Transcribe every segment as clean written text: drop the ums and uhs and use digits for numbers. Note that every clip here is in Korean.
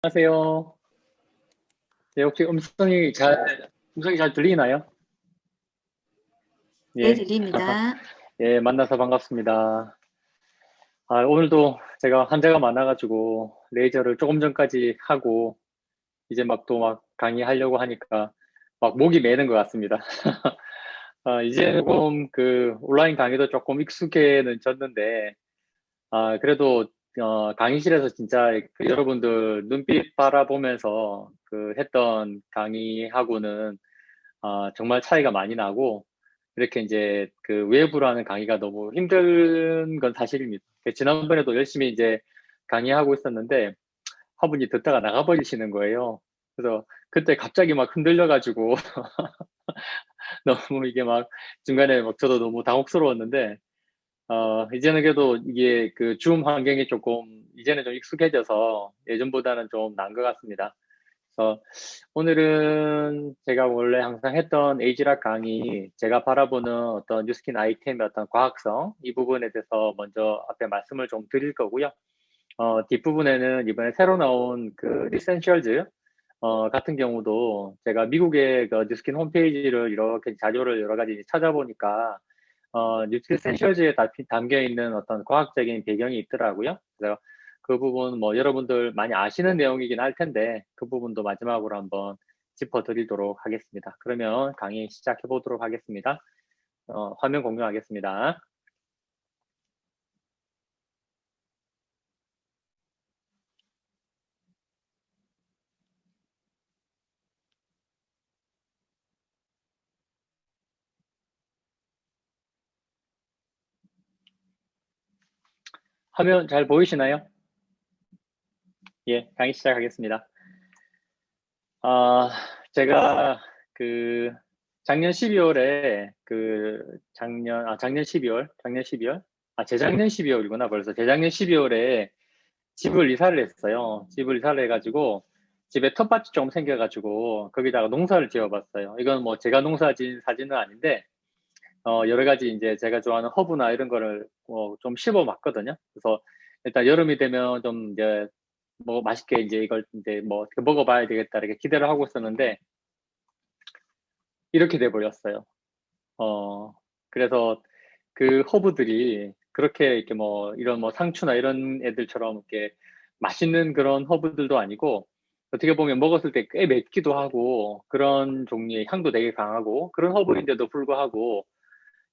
안녕하세요. 네, 혹시 음성이 잘 들리나요? 네, 예. 들립니다. 예, 만나서 반갑습니다. 오늘도 제가 환자가 많아가지고 레이저를 조금 전까지 하고 이제 막 또 막 강의하려고 하니까 막 목이 메는 것 같습니다. 이제 조금 온라인 강의도 조금 익숙해는 졌는데, 그래도 강의실에서 진짜 여러분들 눈빛 바라보면서 했던 강의하고는 정말 차이가 많이 나고, 이렇게 이제 외부로 하는 강의가 너무 힘든 건 사실입니다. 지난번에도 열심히 이제 강의하고 있었는데, 화분이 듣다가 나가버리시는 거예요. 그래서 그때 갑자기 막 흔들려가지고, 너무 이게 막 중간에 막 저도 너무 당혹스러웠는데, 이제는 그래도 이게 줌 환경이 조금, 이제는 좀 익숙해져서 예전보다는 좀 나은 것 같습니다. 그래서 오늘은 제가 원래 항상 했던 에이지락 강의, 제가 바라보는 어떤 뉴스킨 아이템의 어떤 과학성, 이 부분에 대해서 먼저 앞에 말씀을 좀 드릴 거고요. 뒷부분에는 이번에 새로 나온 리센셜즈, 같은 경우도 제가 미국의 뉴스킨 홈페이지를 이렇게 자료를 여러 가지 찾아보니까, 뉴트리센셜즈에 담겨 있는 어떤 과학적인 배경이 있더라고요. 그래서 그 부분 뭐 여러분들 많이 아시는 내용이긴 할 텐데 그 부분도 마지막으로 한번 짚어드리도록 하겠습니다. 그러면 강의 시작해 보도록 하겠습니다. 화면 공유하겠습니다. 화면 잘 보이시나요? 예, 강의 시작하겠습니다. 제가 그 작년 12월에 재작년 12월이구나. 벌써 재작년 12월에 집을 이사를 했어요. 집을 이사를 해가지고 집에 텃밭이 좀 생겨가지고 거기다가 농사를 지어봤어요. 이건 뭐 제가 농사 지은 사진은 아닌데, 여러 가지 이제 제가 좋아하는 허브나 이런 거를 좀 심어봤거든요. 그래서 일단 여름이 되면 좀 이제 뭐 맛있게 이제 이걸 이제 뭐 어떻게 먹어봐야 되겠다 이렇게 기대를 하고 있었는데 이렇게 돼버렸어요. 그래서 그 허브들이 그렇게 이렇게 뭐 이런 뭐 상추나 이런 애들처럼 이렇게 맛있는 그런 허브들도 아니고, 어떻게 보면 먹었을 때 꽤 맵기도 하고 그런 종류의 향도 되게 강하고 그런 허브인데도 불구하고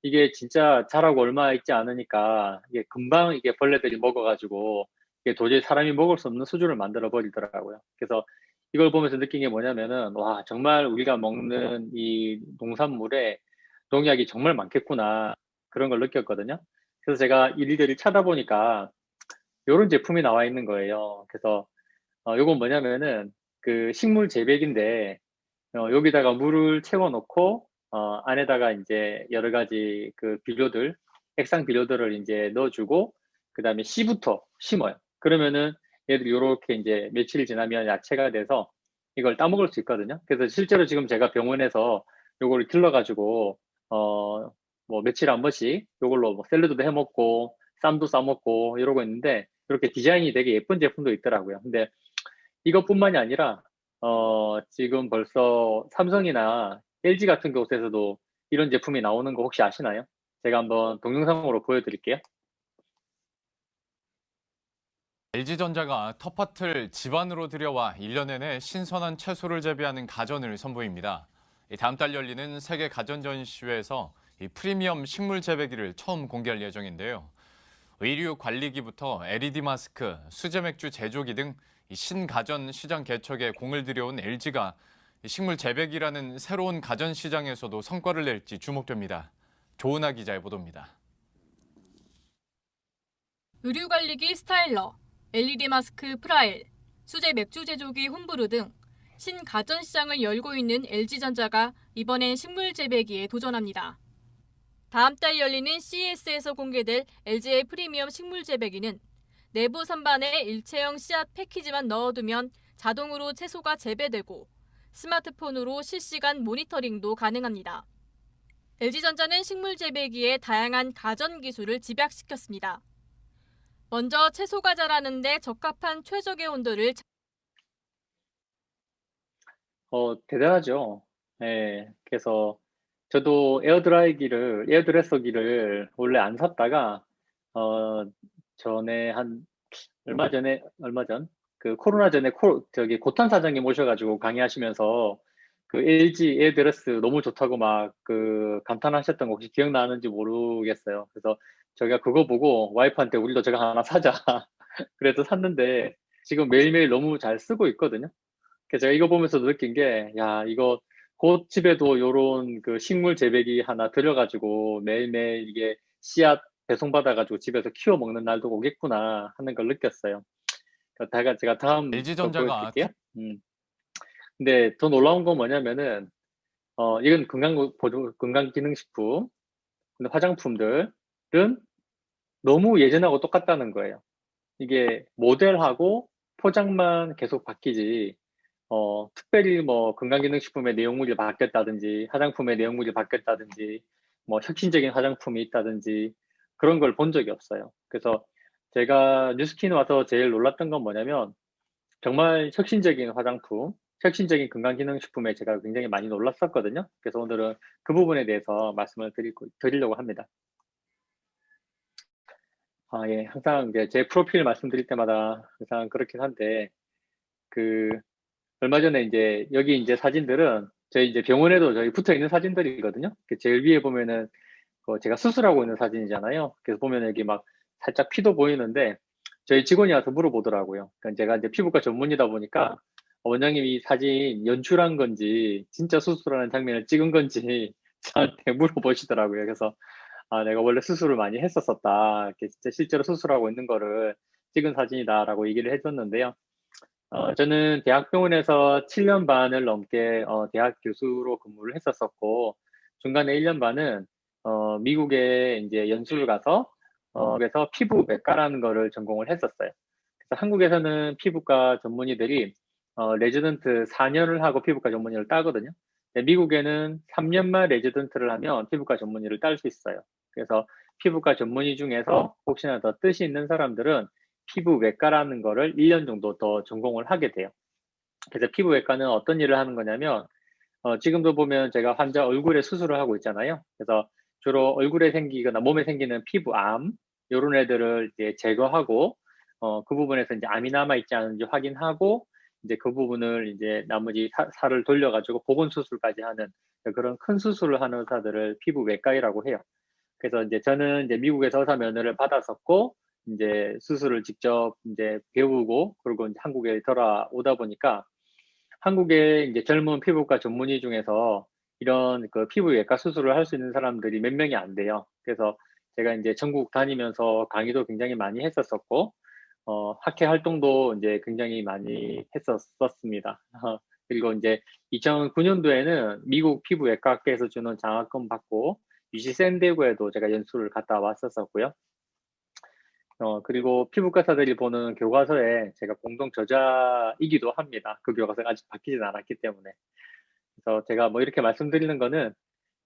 이게 진짜 자라고 얼마 있지 않으니까 이게 금방 이게 벌레들이 먹어가지고 이게 도저히 사람이 먹을 수 없는 수준을 만들어 버리더라고요. 그래서 이걸 보면서 느낀 게 뭐냐면은, 와, 정말 우리가 먹는 이 농산물에 농약이 정말 많겠구나. 그런 걸 느꼈거든요. 그래서 제가 이리저리 찾아보니까 이런 제품이 나와 있는 거예요. 그래서 요건 뭐냐면은 식물 재배기인데, 여기다가 물을 채워놓고, 안에다가 이제 여러 가지 액상 비료들을 이제 넣어주고, 그 다음에 씨부터 심어요. 그러면은 얘들이 요렇게 이제 며칠 지나면 야채가 돼서 이걸 따먹을 수 있거든요. 그래서 실제로 지금 제가 병원에서 요거를 길러가지고, 뭐 며칠에 한 번씩 요걸로 뭐 샐러드도 해 먹고, 쌈도 싸 먹고 이러고 있는데, 이렇게 디자인이 되게 예쁜 제품도 있더라고요. 근데 이것뿐만이 아니라 지금 벌써 삼성이나 LG 같은 곳에서도 이런 제품이 나오는 거 혹시 아시나요? 제가 한번 동영상으로 보여드릴게요. LG전자가 텃밭을 집 안으로 들여와 1년 내내 신선한 채소를 재배하는 가전을 선보입니다. 다음 달 열리는 세계 가전 전시회에서 프리미엄 식물 재배기를 처음 공개할 예정인데요. 의류 관리기부터 LED 마스크, 수제 맥주 제조기 등 신가전 시장 개척에 공을 들여온 LG가 식물 재배기라는 새로운 가전 시장에서도 성과를 낼지 주목됩니다. 조은하 기자의 보도입니다. 의류관리기 스타일러, LED 마스크 프라일, 수제 맥주 제조기 홈브루 등 신가전 시장을 열고 있는 LG전자가 이번엔 식물 재배기에 도전합니다. 다음 달 열리는 CES에서 공개될 LG의 프리미엄 식물 재배기는 내부 선반에 일체형 씨앗 패키지만 넣어두면 자동으로 채소가 재배되고 스마트폰으로 실시간 모니터링도 가능합니다. LG전자는 식물 재배기에 다양한 가전 기술을 집약시켰습니다. 먼저 채소가 자라는데 적합한 최적의 온도를 대단하죠. 예. 그래서 저도 에어드레서기를 원래 안 샀다가, 어, 전에 얼마 전, 그 코로나 전에 저기 고탄 사장님 오셔가지고 강의하시면서 그 LG 에어드레스 너무 좋다고 막 그 감탄하셨던 거 혹시 기억나는지 모르겠어요. 그래서 저희가 그거 보고 와이프한테 우리도 저거 하나 사자. 그래서 샀는데 지금 매일매일 너무 잘 쓰고 있거든요. 그래서 제가 이거 보면서 느낀 게, 야, 이거 곧 집에도 요런 그 식물 재배기 하나 들여가지고 매일매일 이게 씨앗 배송받아가지고 집에서 키워 먹는 날도 오겠구나 하는 걸 느꼈어요. 제가 다음 거 LG전자가 보여드릴게요. 음. 근데 더 놀라운 건 뭐냐면은, 이건 건강기능식품, 근데 화장품들은 너무 예전하고 똑같다는 거예요. 이게 모델하고 포장만 계속 바뀌지, 특별히 뭐 건강기능식품의 내용물이 바뀌었다든지, 화장품의 내용물이 바뀌었다든지, 뭐 혁신적인 화장품이 있다든지, 그런 걸 본 적이 없어요. 그래서 제가 뉴스킨 와서 제일 놀랐던 건 뭐냐면, 정말 혁신적인 화장품, 혁신적인 건강기능식품에 제가 굉장히 많이 놀랐었거든요. 그래서 오늘은 그 부분에 대해서 말씀을 드리려고 합니다. 아, 예. 항상 이제 제 프로필 말씀드릴 때마다 항상 그렇긴 한데, 그, 얼마 전에 이제 여기 이제 사진들은 저희 이제 병원에도 저희 붙어 있는 사진들이거든요. 그 제일 위에 보면은 제가 수술하고 있는 사진이잖아요. 그래서 보면 여기 막 살짝 피도 보이는데 저희 직원이 와서 물어보더라고요. 그러니까 제가 이제 피부과 전문이다 보니까 원장님이 사진 연출한 건지 진짜 수술하는 장면을 찍은 건지 저한테 물어보시더라고요. 그래서 아, 내가 원래 수술을 많이 했었었다. 이렇게 진짜 실제로 수술하고 있는 거를 찍은 사진이다라고 얘기를 해줬는데요. 저는 대학병원에서 7년 반을 넘게 대학 교수로 근무를 했었었고, 중간에 1년 반은 미국에 이제 연수를 가서 그래서 피부외과라는 거를 전공을 했었어요. 그래서 한국에서는 피부과 전문의들이 레지던트 4년을 하고 피부과 전문의를 따거든요. 근데 미국에는 3년만 레지던트를 하면 피부과 전문의를 딸 수 있어요. 그래서 피부과 전문의 중에서 혹시나 더 뜻이 있는 사람들은 피부외과라는 거를 1년 정도 더 전공을 하게 돼요. 그래서 피부외과는 어떤 일을 하는 거냐면, 지금도 보면 제가 환자 얼굴에 수술을 하고 있잖아요. 그래서 주로 얼굴에 생기거나 몸에 생기는 피부암, 요런 애들을 이제 제거하고, 그 부분에서 이제 암이 남아있지 않은지 확인하고, 이제 그 부분을 이제 나머지 살을 돌려가지고 보건 수술까지 하는 그런 큰 수술을 하는 의사들을 피부외과이라고 해요. 그래서 이제 저는 이제 미국에서 의사 면허를 받았었고, 이제 수술을 직접 이제 배우고, 그리고 이제 한국에 돌아오다 보니까, 한국의 이제 젊은 피부과 전문의 중에서 이런 그 피부외과 수술을 할 수 있는 사람들이 몇 명이 안 돼요. 그래서 제가 이제 전국 다니면서 강의도 굉장히 많이 했었었고, 학회 활동도 이제 굉장히 많이 했었습니다. 그리고 이제 2009년도에는 미국 피부외과학회에서 주는 장학금 받고 UC 샌디에고에도 제가 연수를 갔다 왔었었고요. 그리고 피부과사들이 보는 교과서에 제가 공동 저자이기도 합니다. 그 교과서가 아직 바뀌진 않았기 때문에. 그래서 제가 뭐 이렇게 말씀드리는 거는,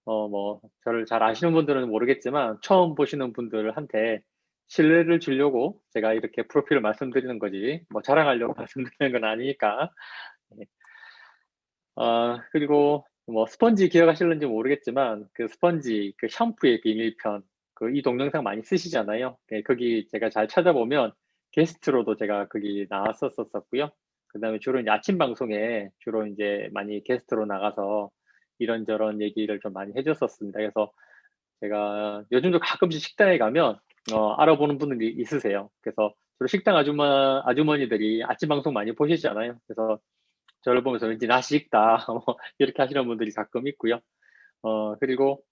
뭐, 저를 잘 아시는 분들은 모르겠지만, 처음 보시는 분들한테 신뢰를 주려고 제가 이렇게 프로필을 말씀드리는 거지, 뭐 자랑하려고 말씀드리는 건 아니니까. 네. 그리고 뭐 스펀지 기억하실는지 모르겠지만, 그 스펀지, 그 샴푸의 비밀편, 그 이 동영상 많이 쓰시잖아요. 네, 거기 제가 잘 찾아보면 게스트로도 제가 거기 나왔었었고요. 그 다음에 주로 이제 아침 방송에 주로 이제 많이 게스트로 나가서 이런저런 얘기를 좀 많이 해줬었습니다. 그래서 제가 요즘도 가끔씩 식당에 가면 알아보는 분들이 있으세요. 그래서 주로 식당 아주머니들이 아침 방송 많이 보시잖아요. 그래서 저를 보면서 왠지 낯이 익다 뭐 이렇게 하시는 분들이 가끔 있고요. 그리고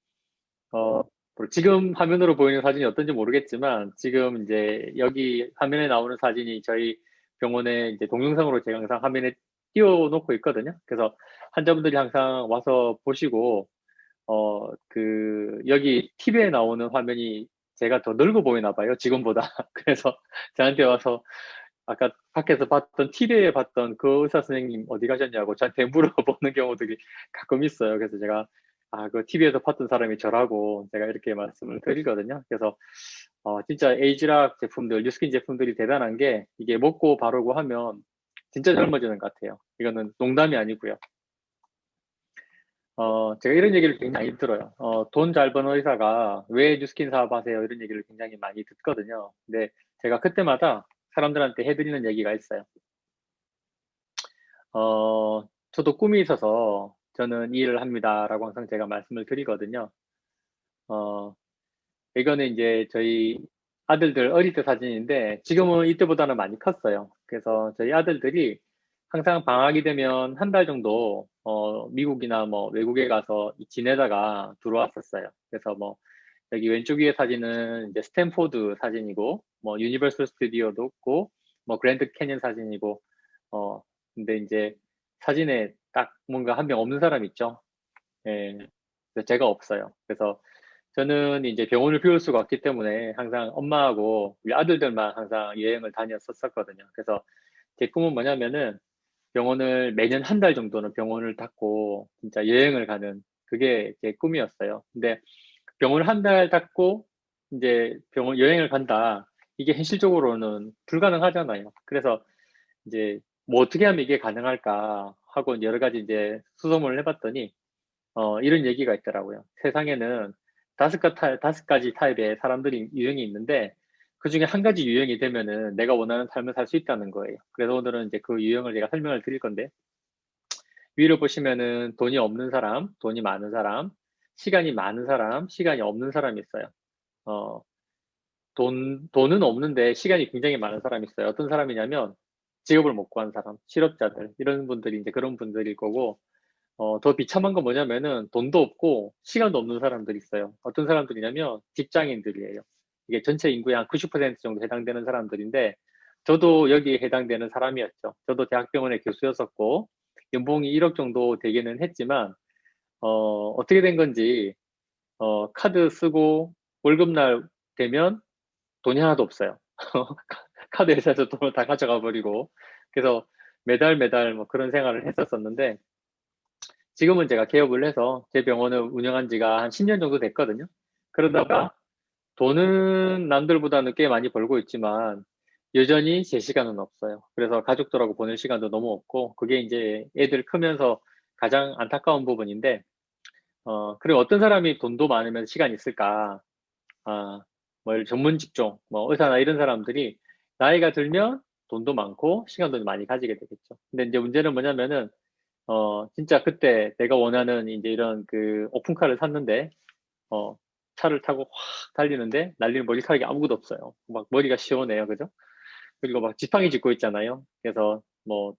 어, 지금 화면으로 보이는 사진이 어떤지 모르겠지만 지금 이제 여기 화면에 나오는 사진이 저희 병원에 이제 동영상으로 제가 항상 화면에 띄워놓고 있거든요. 그래서 환자분들이 항상 와서 보시고 여기 TV에 나오는 화면이 제가 더 넓어 보이나 봐요, 지금보다. 그래서 저한테 와서 아까 밖에서 봤던, TV에 봤던 그 의사 선생님 어디 가셨냐고 저한테 물어보는 경우들이 가끔 있어요. 그래서 제가, 그 TV에서 봤던 사람이 저라고 제가 이렇게 말씀을 드리거든요. 그래서, 진짜 에이지락 제품들, 뉴스킨 제품들이 대단한 게 이게 먹고 바르고 하면 진짜 젊어지는 것 같아요. 이거는 농담이 아니고요. 제가 이런 얘기를 굉장히 들어요. 돈 잘 버는 의사가 왜 뉴스킨 사업하세요? 이런 얘기를 굉장히 많이 듣거든요. 근데 제가 그때마다 사람들한테 해드리는 얘기가 있어요. 저도 꿈이 있어서 저는 이 일을 합니다라고 항상 제가 말씀을 드리거든요. 어, 이거는 이제 저희 아들들 어릴 때 사진인데 지금은 이때보다는 많이 컸어요. 그래서 저희 아들들이 항상 방학이 되면 한 달 정도 미국이나 뭐 외국에 가서 지내다가 들어왔었어요. 그래서 뭐 여기 왼쪽 위에 사진은 이제 스탠포드 사진이고 뭐 유니버설 스튜디오도 있고 뭐 그랜드 캐니언 사진이고 근데 이제 사진에 딱 뭔가 한 명 없는 사람 있죠. 예. 그래서 제가 없어요. 그래서 저는 이제 병원을 비울 수가 없기 때문에 항상 엄마하고 우리 아들들만 항상 여행을 다녔었거든요. 그래서 제 꿈은 뭐냐면은 병원을 매년 한 달 정도는 병원을 닫고 진짜 여행을 가는 그게 제 꿈이었어요. 근데 병원을 한 달 닫고 이제 병원 여행을 간다. 이게 현실적으로는 불가능하잖아요. 그래서 이제 뭐 어떻게 하면 이게 가능할까 하고 여러 가지 이제 수소문을 해봤더니 이런 얘기가 있더라고요. 세상에는 다섯 가지 타입의 사람들이 유형이 있는데 그 중에 한 가지 유형이 되면은 내가 원하는 삶을 살 수 있다는 거예요. 그래서 오늘은 이제 그 유형을 제가 설명을 드릴 건데 위로 보시면은 돈이 없는 사람, 돈이 많은 사람, 시간이 많은 사람, 시간이 없는 사람이 있어요. 어, 돈은 없는데 시간이 굉장히 많은 사람이 있어요. 어떤 사람이냐면 직업을 못 구한 사람, 실업자들, 이런 분들이 이제 그런 분들일 거고, 더 비참한 건 뭐냐면은 돈도 없고 시간도 없는 사람들이 있어요. 어떤 사람들이냐면 직장인들이에요. 이게 전체 인구의 한 90% 정도 해당되는 사람들인데, 저도 여기에 해당되는 사람이었죠. 저도 대학병원의 교수였었고, 연봉이 1억 정도 되기는 했지만, 어떻게 된 건지, 카드 쓰고 월급날 되면 돈이 하나도 없어요. 카드 회사에서 돈을 다 가져가 버리고, 그래서 매달 매달 뭐 그런 생활을 했었었는데, 지금은 제가 개업을 해서 제 병원을 운영한 지가 한 10년 정도 됐거든요. 그러다가 돈은 남들보다는 꽤 많이 벌고 있지만 여전히 제 시간은 없어요. 그래서 가족들하고 보낼 시간도 너무 없고 그게 이제 애들 크면서 가장 안타까운 부분인데 그리고 어떤 사람이 돈도 많으면 시간이 있을까? 뭐 전문 직종, 뭐 의사나 이런 사람들이 나이가 들면 돈도 많고 시간도 많이 가지게 되겠죠. 근데 이제 문제는 뭐냐면은 진짜 그때 내가 원하는 이제 이런 그 오픈카를 샀는데, 어, 차를 타고 확 달리는데, 날리는 머리카락이 아무것도 없어요. 막 머리가 시원해요. 그죠? 그리고 막 지팡이 짚고 있잖아요. 그래서 뭐,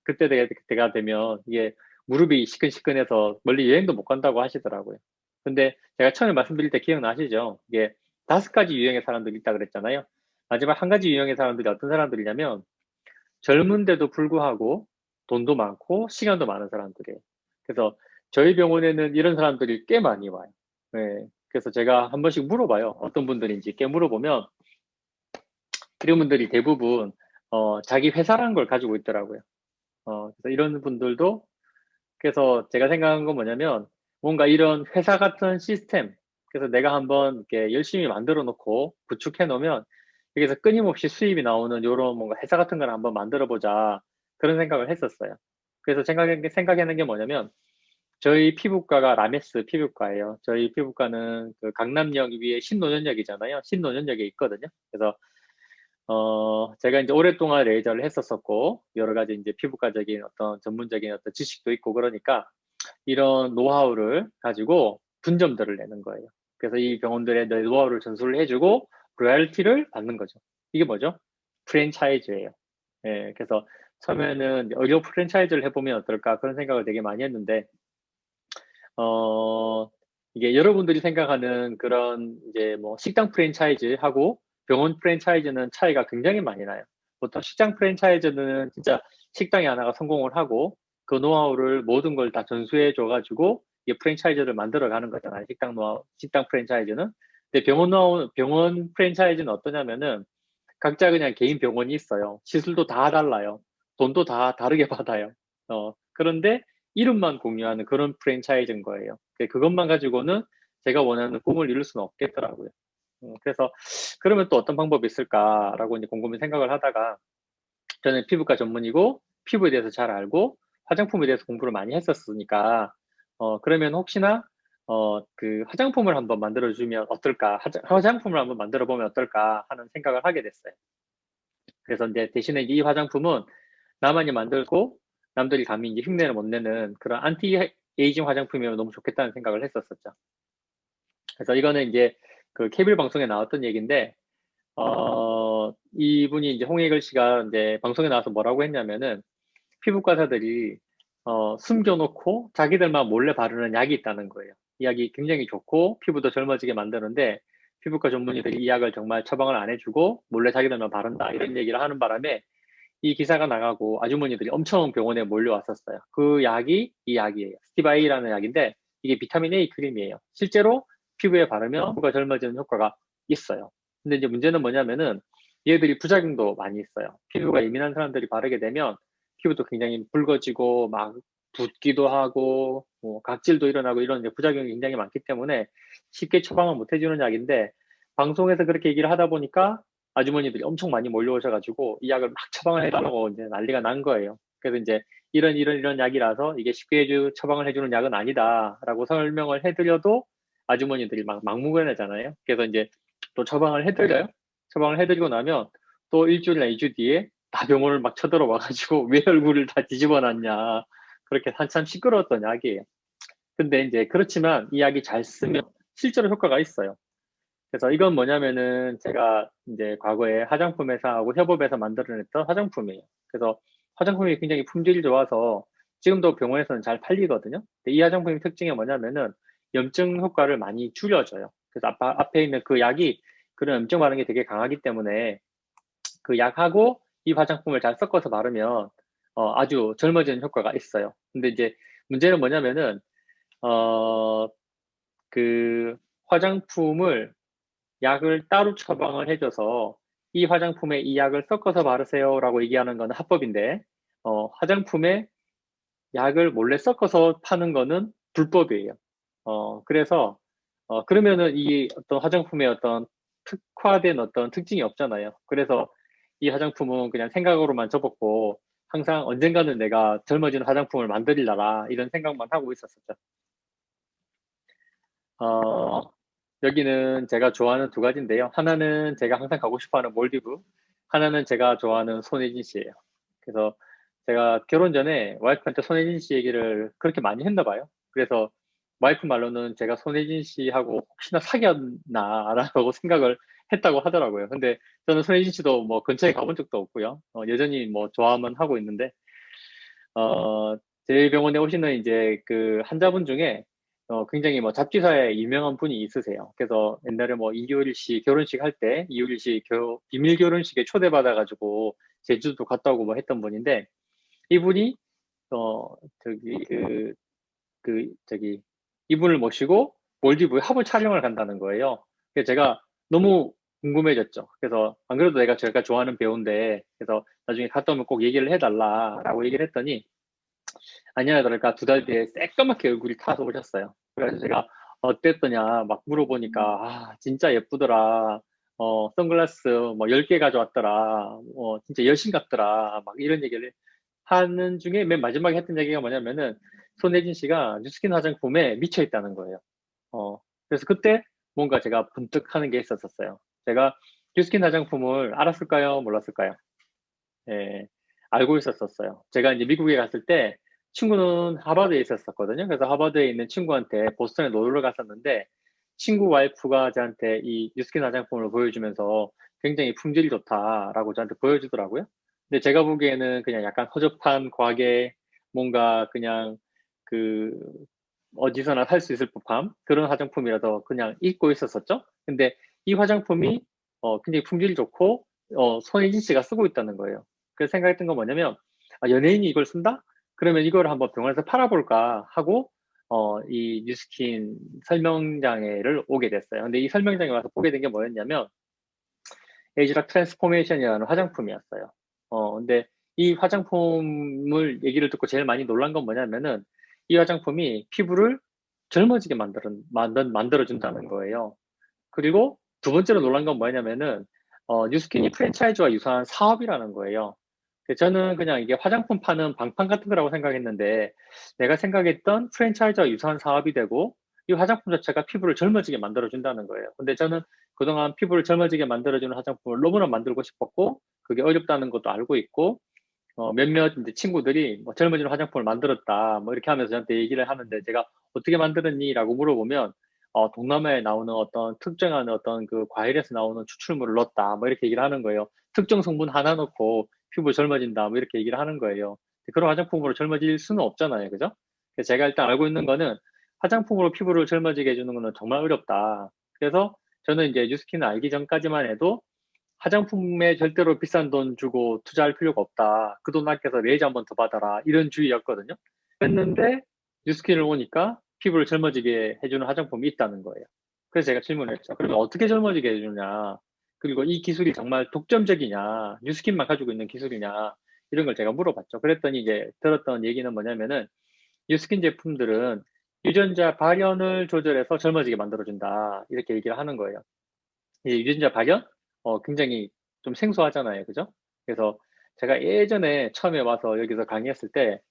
그때가 되면 이게 무릎이 시큰시큰해서 멀리 여행도 못 간다고 하시더라고요. 근데 제가 처음에 말씀드릴 때 기억나시죠? 이게 5가지 유형의 사람들이 있다 그랬잖아요. 마지막 한 가지 유형의 사람들이 어떤 사람들이냐면, 젊은데도 불구하고 돈도 많고 시간도 많은 사람들이에요. 그래서 저희 병원에는 이런 사람들이 꽤 많이 와요. 네. 그래서 제가 한 번씩 물어봐요. 어떤 분들인지 꽤 물어보면 이런 분들이 대부분 자기 회사라는 걸 가지고 있더라고요. 그래서 이런 분들도 그래서 제가 생각한 건 뭐냐면 뭔가 이런 회사 같은 시스템 그래서 내가 한번 이렇게 열심히 만들어 놓고 구축해 놓으면 여기서 끊임없이 수입이 나오는 이런 뭔가 회사 같은 걸 한번 만들어 보자 그런 생각을 했었어요. 그래서 생각해낸 게 뭐냐면 저희 피부과가 라메스 피부과예요. 저희 피부과는 그 강남역 위에 신논현역이잖아요. 신논현역에 있거든요. 그래서 제가 이제 오랫동안 레이저를 했었었고 여러 가지 이제 피부과적인 어떤 전문적인 어떤 지식도 있고 그러니까 이런 노하우를 가지고 분점들을 내는 거예요. 그래서 이 병원들의 노하우를 전수를 해주고 로열티를 받는 거죠. 이게 뭐죠? 프랜차이즈예요. 예, 그래서 처음에는 의료 프랜차이즈를 해보면 어떨까 그런 생각을 되게 많이 했는데 이게 여러분들이 생각하는 그런 이제 뭐 식당 프랜차이즈하고 병원 프랜차이즈는 차이가 굉장히 많이 나요. 보통 식당 프랜차이즈는 진짜 식당이 하나가 성공을 하고 그 노하우를 모든 걸 다 전수해 줘가지고 이 프랜차이즈를 만들어 가는 거잖아요. 식당 프랜차이즈는. 근데 병원 프랜차이즈는 어떠냐면은 각자 그냥 개인 병원이 있어요. 시술도 다 달라요. 돈도 다 다르게 받아요. 그런데 이름만 공유하는 그런 프랜차이즈인 거예요. 그것만 가지고는 제가 원하는 꿈을 이룰 수는 없겠더라고요. 그래서 그러면 또 어떤 방법이 있을까라고 이제 곰곰이 생각을 하다가 저는 피부과 전문이고 피부에 대해서 잘 알고 화장품에 대해서 공부를 많이 했었으니까 그러면 혹시나 그 화장품을 한번 만들어주면 어떨까? 화장품을 한번 만들어 보면 어떨까 하는 생각을 하게 됐어요. 그래서 이제 대신에 이 화장품은 나만이 만들고 남들이 감히 이제 흉내를 못 내는 그런 안티 에이징 화장품이면 너무 좋겠다는 생각을 했었었죠. 그래서 이거는 이제 그 케이블 방송에 나왔던 얘기인데, 이분이 이제 홍익을 씨가 이제 방송에 나와서 뭐라고 했냐면은 피부과사들이 숨겨놓고 자기들만 몰래 바르는 약이 있다는 거예요. 이 약이 굉장히 좋고 피부도 젊어지게 만드는데 피부과 전문의들이 이 약을 정말 처방을 안 해주고 몰래 자기들만 바른다 이런 얘기를 하는 바람에 이 기사가 나가고 아주머니들이 엄청 병원에 몰려왔었어요. 그 약이 이 약이에요. 스티바이라는 약인데 이게 비타민 A 크림이에요. 실제로 피부에 바르면 피부가 젊어지는 효과가 있어요. 근데 이제 문제는 뭐냐면은 얘들이 부작용도 많이 있어요. 피부가 예민한 사람들이 바르게 되면 피부도 굉장히 붉어지고 막 붓기도 하고 뭐 각질도 일어나고 이런 이제 부작용이 굉장히 많기 때문에 쉽게 처방을 못 해주는 약인데 방송에서 그렇게 얘기를 하다 보니까 아주머니들이 엄청 많이 몰려오셔가지고 이 약을 막 처방을 해달라고 이제 난리가 난 거예요. 그래서 이제 이런 약이라서 이게 쉽게 처방을 해주는 약은 아니다라고 설명을 해드려도 아주머니들이 막 막무가내잖아요. 그래서 이제 또 처방을 해드려요. 처방을 해드리고 나면 또 일주일이나 2주 뒤에 다 병원을 막 쳐들어와가지고 왜 얼굴을 다 뒤집어 놨냐. 그렇게 한참 시끄러웠던 약이에요. 근데 이제 그렇지만 이 약이 잘 쓰면 실제로 효과가 있어요. 그래서 이건 뭐냐면은 제가 이제 과거에 화장품 회사하고 협업해서 만들어냈던 화장품이에요. 그래서 화장품이 굉장히 품질이 좋아서 지금도 병원에서는 잘 팔리거든요. 근데 이 화장품의 특징이 뭐냐면은 염증 효과를 많이 줄여줘요. 그래서 앞에 있는 그 약이 그런 염증 반응이 되게 강하기 때문에 그 약하고 이 화장품을 잘 섞어서 바르면 아주 젊어지는 효과가 있어요. 근데 이제 문제는 뭐냐면은 그 화장품을 약을 따로 처방을 해줘서 이 화장품에 이 약을 섞어서 바르세요라고 얘기하는 건 합법인데 화장품에 약을 몰래 섞어서 파는 거는 불법이에요. 그래서 그러면은 이 어떤 화장품의 어떤 특화된 어떤 특징이 없잖아요. 그래서 이 화장품은 그냥 생각으로만 접었고 항상 언젠가는 내가 젊어지는 화장품을 만들려라 이런 생각만 하고 있었었죠. 어, 여기는 제가 좋아하는 두 가지인데요. 하나는 제가 항상 가고 싶어하는 몰디브, 하나는 제가 좋아하는 손예진 씨예요. 그래서 제가 결혼 전에 와이프한테 손예진 씨 얘기를 그렇게 많이 했나 봐요. 그래서 와이프 말로는 제가 손예진 씨하고 혹시나 사귀었나라고 생각을 했다고 하더라고요. 근데 저는 손예진 씨도 뭐 근처에 가본 적도 없고요. 여전히 뭐 좋아만 하고 있는데 어, 제 병원에 오시는 이제 그 환자분 중에 굉장히 뭐 잡지사에 유명한 분이 있으세요. 그래서 옛날에 뭐 이효리 씨 결혼식 할 때 이효리 씨 비밀 결혼식에 초대받아가지고 제주도 갔다 오고 뭐 했던 분인데 이분이 저기 저기 이분을 모시고 몰디브에 화보 촬영을 간다는 거예요. 그래서 제가 너무 궁금해졌죠. 그래서 안 그래도 제가 좋아하는 배우인데 그래서 나중에 갔다 오면 꼭 얘기를 해달라라고 얘기를 했더니 아니나 다를까 두 달 뒤에 새까맣게 얼굴이 타서 오셨어요. 그래서 제가 어땠더냐 막 물어보니까 진짜 예쁘더라. 선글라스 뭐 10개 가져왔더라. 진짜 여신 같더라. 막 이런 얘기를 하는 중에 맨 마지막에 했던 얘기가 뭐냐면은 손예진 씨가 뉴스킨 화장품에 미쳐 있다는 거예요. 그래서 그때 뭔가 제가 분뜩 하는 게 있었어요. 제가 뉴스킨 화장품을 알았을까요? 몰랐을까요? 예, 알고 있었었어요. 제가 이제 미국에 갔을 때 친구는 하버드에 있었었거든요. 그래서 하버드에 있는 친구한테 보스턴에 놀러 갔었는데 친구 와이프가 저한테 이 뉴스킨 화장품을 보여주면서 굉장히 품질이 좋다라고 저한테 보여주더라고요. 근데 제가 보기에는 그냥 약간 허접한 과하게 뭔가 그냥 그 어디서나 살 수 있을 법한 그런 화장품이라서 그냥 잊고 있었었죠. 근데 이 화장품이 굉장히 품질이 좋고 손예진 씨가 쓰고 있다는 거예요. 그래서 생각했던 건 뭐냐면 연예인이 이걸 쓴다? 그러면 이걸 한번 병원에서 팔아볼까 하고 이 뉴스킨 설명장에를 오게 됐어요. 근데 이 설명장에 와서 보게 된 게 뭐였냐면 에이지락 트랜스포메이션이라는 화장품이었어요. 근데 이 화장품을 얘기를 듣고 제일 많이 놀란 건 뭐냐면은 이 화장품이 피부를 젊어지게 만들어준다는 거예요. 그리고 두 번째로 놀란 건 뭐냐면은 뉴스킨이 프랜차이즈와 유사한 사업이라는 거예요. 저는 그냥 이게 화장품 파는 방판 같은 거라고 생각했는데 내가 생각했던 프랜차이즈와 유사한 사업이 되고 이 화장품 자체가 피부를 젊어지게 만들어준다는 거예요. 근데 저는 그동안 피부를 젊어지게 만들어주는 화장품을 너무나 만들고 싶었고 그게 어렵다는 것도 알고 있고 몇몇 이제 친구들이 뭐 젊어지는 화장품을 만들었다 뭐 이렇게 하면서 저한테 얘기를 하는데 제가 어떻게 만들었니?라고 물어보면 동남아에 나오는 어떤 특정한 어떤 그 과일에서 나오는 추출물을 넣었다 뭐 이렇게 얘기를 하는 거예요. 특정 성분 하나 넣고 피부 젊어진다 뭐 이렇게 얘기를 하는 거예요. 그런 화장품으로 젊어질 수는 없잖아요, 그죠? 그래서 제가 일단 알고 있는 거는 화장품으로 피부를 젊어지게 해주는 거는 정말 어렵다. 그래서 저는 이제 뉴스킨을 알기 전까지만 해도 화장품에 절대로 비싼 돈 주고 투자할 필요가 없다. 그 돈 아껴서 레이저 한 번 더 받아라. 이런 주의였거든요. 했는데 뉴스킨을 오니까 피부를 젊어지게 해주는 화장품이 있다는 거예요. 그래서 제가 질문을 했죠. 그러면 어떻게 젊어지게 해주냐? 그리고 이 기술이 정말 독점적이냐? 뉴스킨만 가지고 있는 기술이냐? 이런 걸 제가 물어봤죠. 그랬더니 이제 들었던 얘기는 뭐냐면은 뉴스킨 제품들은 유전자 발현을 조절해서 젊어지게 만들어준다. 이렇게 얘기를 하는 거예요. 이 유전자 발현? 굉장히 좀 생소하잖아요. 그죠? 그래서 제가 예전에 처음에 와서 여기서 강의했을 때,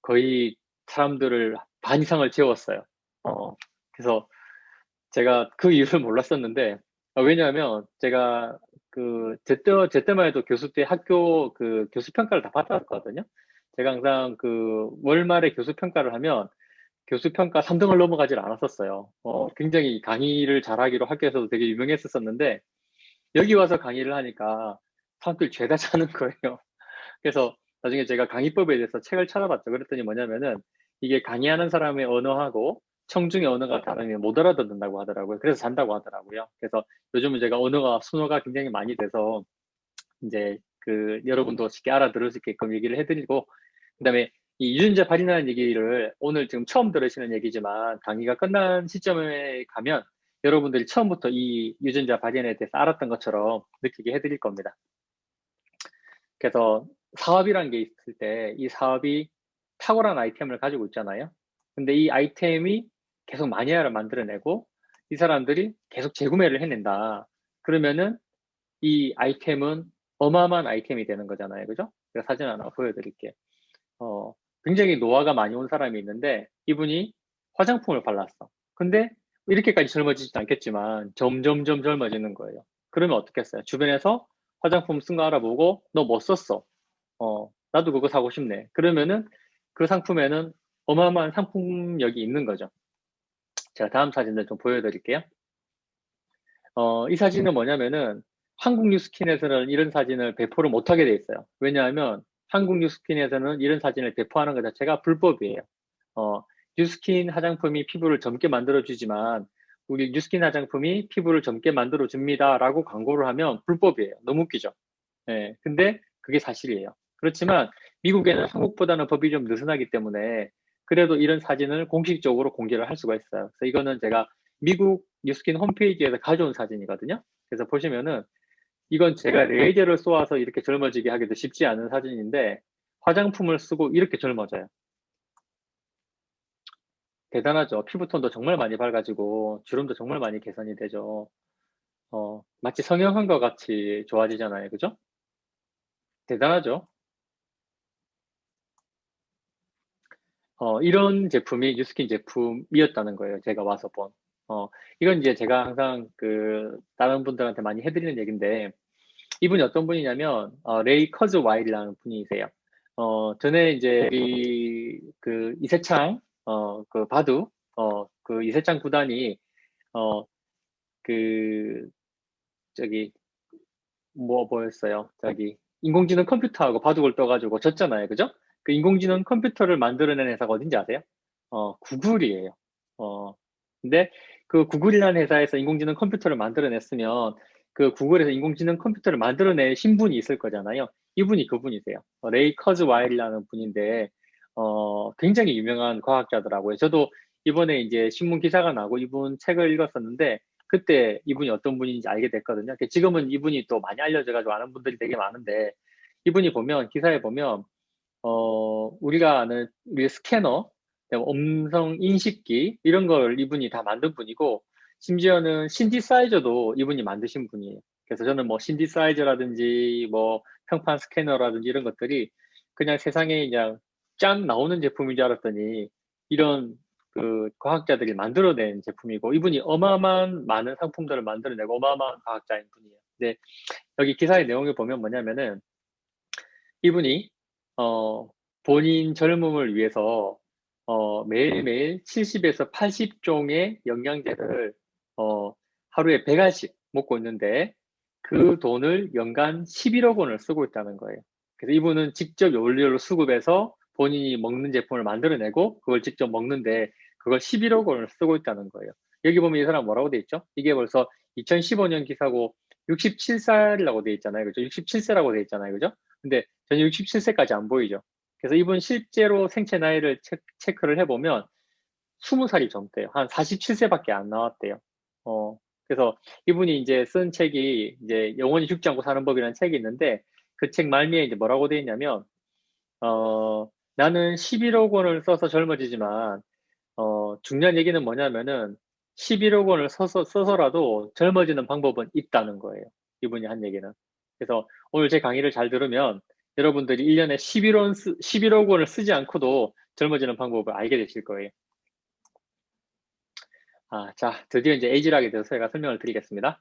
거의 사람들을 반 이상을 재웠어요. 그래서 제가 그 이유를 몰랐었는데, 왜냐하면 제가 제 때만 해도 교수 때 학교 그 교수 평가를 다 받았거든요. 제가 항상 그 월말에 교수 평가를 하면 교수 평가 3등을 넘어가질 않았었어요. 굉장히 강의를 잘하기로 학교에서도 되게 유명했었는데, 여기 와서 강의를 하니까 사람들이 죄다 자는 거예요. 그래서 나중에 제가 강의법에 대해서 책을 찾아봤죠. 그랬더니 뭐냐면은 이게 강의하는 사람의 언어하고 청중의 언어가 다르면 못 알아듣는다고 하더라고요. 그래서 잔다고 하더라고요. 그래서 요즘은 제가 순어가 굉장히 많이 돼서 이제 그 여러분도 쉽게 알아들을 수 있게끔 얘기를 해드리고, 그다음에 이 유전자 발현하는 얘기를 오늘 지금 처음 들으시는 얘기지만 강의가 끝난 시점에 가면 여러분들이 처음부터 이 유전자 발현에 대해서 알았던 것처럼 느끼게 해드릴 겁니다. 그래서 사업이라는 게 있을 때 이 사업이 탁월한 아이템을 가지고 있잖아요. 근데 이 아이템이 계속 마니아를 만들어내고 이 사람들이 계속 재구매를 해낸다. 그러면은 이 아이템은 어마어마한 아이템이 되는 거잖아요. 그죠? 제가 사진 하나 보여드릴게요. 굉장히 노화가 많이 온 사람이 있는데 이분이 화장품을 발랐어. 근데 이렇게까지 젊어지진 않겠지만 점점점 젊어지는 거예요. 그러면 어떻겠어요? 주변에서 화장품 쓴 거 알아보고 너 뭐 썼어? 나도 그거 사고 싶네. 그러면은 그 상품에는 어마어마한 상품력이 있는 거죠. 제가 다음 사진을 좀 보여드릴게요. 이 사진은 뭐냐면은 한국 뉴스킨에서는 이런 사진을 배포를 못하게 돼 있어요. 왜냐하면 한국 뉴스킨에서는 이런 사진을 배포하는 것 자체가 불법이에요. 뉴스킨 화장품이 피부를 젊게 만들어주지만 우리 뉴스킨 화장품이 피부를 젊게 만들어줍니다 라고 광고를 하면 불법이에요. 너무 웃기죠? 네, 근데 그게 사실이에요. 그렇지만 미국에는 한국보다는 법이 좀 느슨하기 때문에 그래도 이런 사진을 공식적으로 공개를 할 수가 있어요. 그래서 이거는 제가 미국 뉴스킨 홈페이지에서 가져온 사진이거든요. 그래서 보시면은 이건 제가 레이저를 쏘아서 이렇게 젊어지게 하기도 쉽지 않은 사진인데 화장품을 쓰고 이렇게 젊어져요. 대단하죠. 피부톤도 정말 많이 밝아지고 주름도 정말 많이 개선이 되죠. 마치 성형한 것 같이 좋아지잖아요. 그죠? 대단하죠. 이런 제품이 뉴스킨 제품이었다는 거예요. 제가 와서 본. 이건 이제 제가 항상 다른 분들한테 많이 해드리는 얘기인데, 이분이 어떤 분이냐면, 레이 커즈 와일이라는 분이세요. 전에 이제 이세창, 바두, 이세창 구단이, 그, 저기, 뭐였어요? 인공지능 컴퓨터하고 바둑을 떠가지고 졌잖아요. 그죠? 그 인공지능 컴퓨터를 만들어낸 회사가 어딘지 아세요? 구글이에요. 근데 그 구글이라는 회사에서 인공지능 컴퓨터를 만들어냈으면 그 구글에서 인공지능 컴퓨터를 만들어낸 신분이 있을 거잖아요. 이분이 그분이세요. 레이 커즈와일이라는 분인데, 굉장히 유명한 과학자더라고요. 저도 이번에 이제 신문 기사가 나고 이분 책을 읽었었는데, 그때 이분이 어떤 분인지 알게 됐거든요. 지금은 이분이 또 많이 알려져가지고 아는 분들이 되게 많은데, 이분이 보면, 기사에 보면, 우리가 아는 우리 스캐너, 음성 인식기, 이런 걸 이분이 다 만든 분이고, 심지어는 신디사이저도 이분이 만드신 분이에요. 그래서 저는 뭐 신디사이저라든지 뭐 평판 스캐너라든지 이런 것들이 그냥 세상에 그냥 짠 나오는 제품인 줄 알았더니 이런 그 과학자들이 만들어낸 제품이고 이분이 어마어마한 많은 상품들을 만들어내고 어마어마한 과학자인 분이에요. 근데 여기 기사의 내용을 보면 뭐냐면은 이분이 본인 젊음을 위해서 매일매일 70에서 80종의 영양제를 하루에 100알씩 먹고 있는데 그 돈을 연간 11억 원을 쓰고 있다는 거예요. 그래서 이분은 직접 원료를 수급해서 본인이 먹는 제품을 만들어내고 그걸 직접 먹는데 그걸 11억 원을 쓰고 있다는 거예요. 여기 보면 이 사람 뭐라고 돼 있죠? 이게 벌써 2015년 기사고 67살이라고 돼 있잖아요. 그죠? 67세라고 돼 있잖아요. 그죠? 근데 전혀 67세까지 안 보이죠. 그래서 이분 실제로 생체 나이를 체크를 해보면 20살이 젊대요. 한 47세밖에 안 나왔대요. 그래서 이분이 이제 쓴 책이 이제 영원히 죽지 않고 사는 법이라는 책이 있는데 그 책 말미에 이제 뭐라고 돼 있냐면 나는 11억 원을 써서 젊어지지만 중요한 얘기는 뭐냐면은 11억 원을 써서라도 젊어지는 방법은 있다는 거예요. 이분이 한 얘기는. 그래서 오늘 제 강의를 잘 들으면 여러분들이 1년에 11억 원을 쓰지 않고도 젊어지는 방법을 알게 되실 거예요. 자, 드디어 이제 에이지락에 대해서 제가 설명을 드리겠습니다.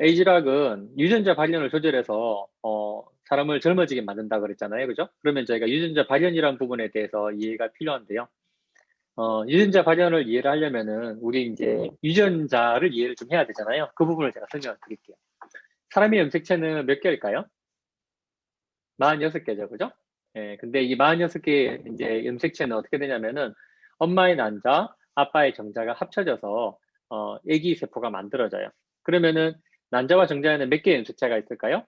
에이지락은 유전자 발현을 조절해서 사람을 젊어지게 만든다 그랬잖아요. 그죠? 그러면 저희가 유전자 발현이라는 부분에 대해서 이해가 필요한데요. 유전자 발현을 이해를 하려면은 우리 이제 유전자를 이해를 좀 해야 되잖아요. 그 부분을 제가 설명을 드릴게요. 사람의 염색체는 몇 개일까요? 46개죠. 그죠? 예, 근데 이 46개의 이제 염색체는 어떻게 되냐면은 엄마의 난자, 아빠의 정자가 합쳐져서 아기 세포가 만들어져요. 그러면은 난자와 정자에는 몇 개의 염색체가 있을까요?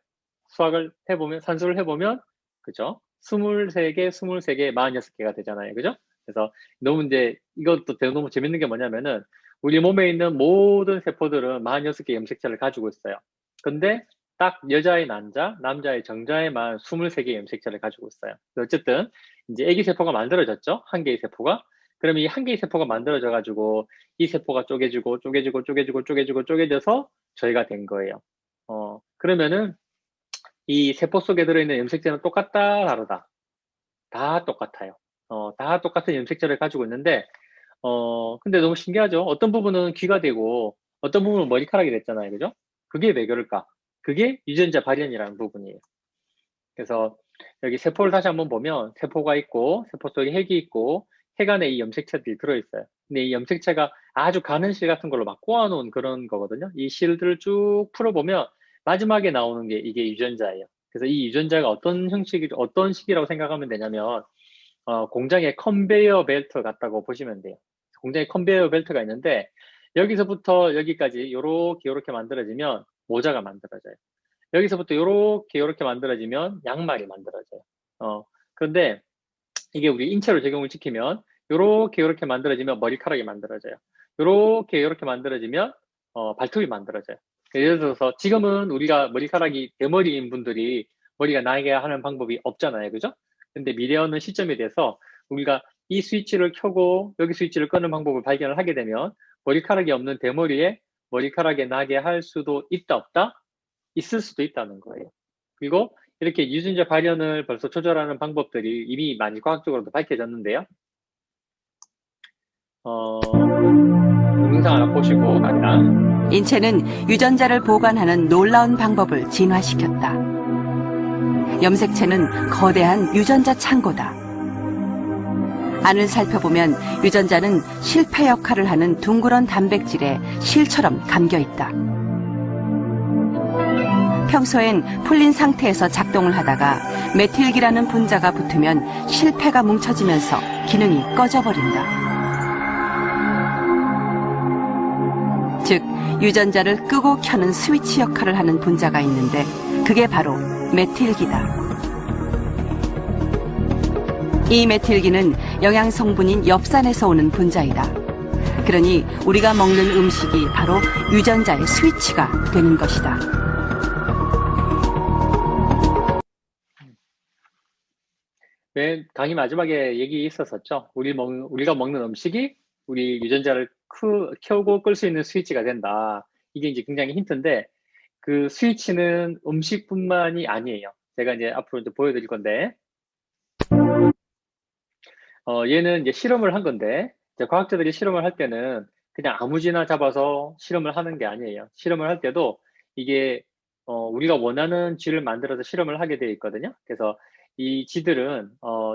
수학을 해보면, 산수를 해보면, 그죠? 23개, 23개, 46개가 되잖아요. 그죠? 그래서 너무 이제 이것도 너무 재밌는 게 뭐냐면은 우리 몸에 있는 모든 세포들은 46개 염색체를 가지고 있어요. 근데 딱 여자의 난자, 남자의 정자에만 23개의 염색체를 가지고 있어요. 어쨌든 이제 아기 세포가 만들어졌죠. 한 개의 세포가. 그러면 이 한 개의 세포가 만들어져 가지고 이 세포가 쪼개지고 쪼개져서 저희가 된 거예요. 그러면은 이 세포 속에 들어있는 염색체는 똑같다, 다르다? 다 똑같아요. 다 똑같은 염색체를 가지고 있는데 근데 너무 신기하죠? 어떤 부분은 귀가 되고 어떤 부분은 머리카락이 됐잖아요. 그죠? 그게 왜 그럴까? 그게 유전자 발현이라는 부분이에요. 그래서 여기 세포를 다시 한번 보면 세포가 있고 세포 속에 핵이 있고 핵 안에 이 염색체들이 들어있어요. 근데 이 염색체가 아주 가는 실 같은 걸로 막 꼬아놓은 그런 거거든요. 이 실들을 쭉 풀어보면 마지막에 나오는 게 이게 유전자예요. 그래서 이 유전자가 어떤 식이라고 생각하면 되냐면 공장에 컨베이어 벨트 같다고 보시면 돼요. 공장에 컨베이어 벨트가 있는데 여기서부터 여기까지 요렇게 만들어지면 모자가 만들어져요. 여기서부터 요렇게 만들어지면 양말이 만들어져요. 그런데 이게 우리 인체로 적용을 시키면 요렇게 만들어지면 머리카락이 만들어져요. 요렇게 만들어지면 발톱이 만들어져요. 예를 들어서 지금은 우리가 머리카락이 대머리인 분들이 머리가 나게 하는 방법이 없잖아요. 그죠? 근데 미래 어느 시점에 대해서 우리가 이 스위치를 켜고 여기 스위치를 끄는 방법을 발견을 하게 되면 머리카락이 없는 대머리에 머리카락이 나게 할 수도 있다 없다? 있을 수도 있다는 거예요. 그리고 이렇게 유전자 발현을 벌써 조절하는 방법들이 이미 많이 과학적으로도 밝혀졌는데요. 영상 하나 보시고 갑니다. 인체는 유전자를 보관하는 놀라운 방법을 진화시켰다. 염색체는 거대한 유전자 창고다. 안을 살펴보면 유전자는 실패 역할을 하는 둥그런 단백질에 실처럼 감겨 있다. 평소엔 풀린 상태에서 작동을 하다가 메틸기라는 분자가 붙으면 실패가 뭉쳐지면서 기능이 꺼져버린다. 즉, 유전자를 끄고 켜는 스위치 역할을 하는 분자가 있는데 그게 바로 메틸기다. 이 메틸기는 영양 성분인 엽산에서 오는 분자이다. 그러니 우리가 먹는 음식이 바로 유전자의 스위치가 되는 것이다. 맨 강의 마지막에 얘기 있었었죠. 우리가 먹는 음식이 우리 유전자를 켜고 끌 수 있는 스위치가 된다. 이게 이제 굉장히 힌트인데 그 스위치는 음식뿐만이 아니에요. 제가 이제 앞으로 이제 보여드릴 건데, 얘는 이제 실험을 한 건데, 이제 과학자들이 실험을 할 때는 그냥 아무지나 잡아서 실험을 하는 게 아니에요. 실험을 할 때도 이게, 우리가 원하는 쥐를 만들어서 실험을 하게 되어 있거든요. 그래서 이 쥐들은,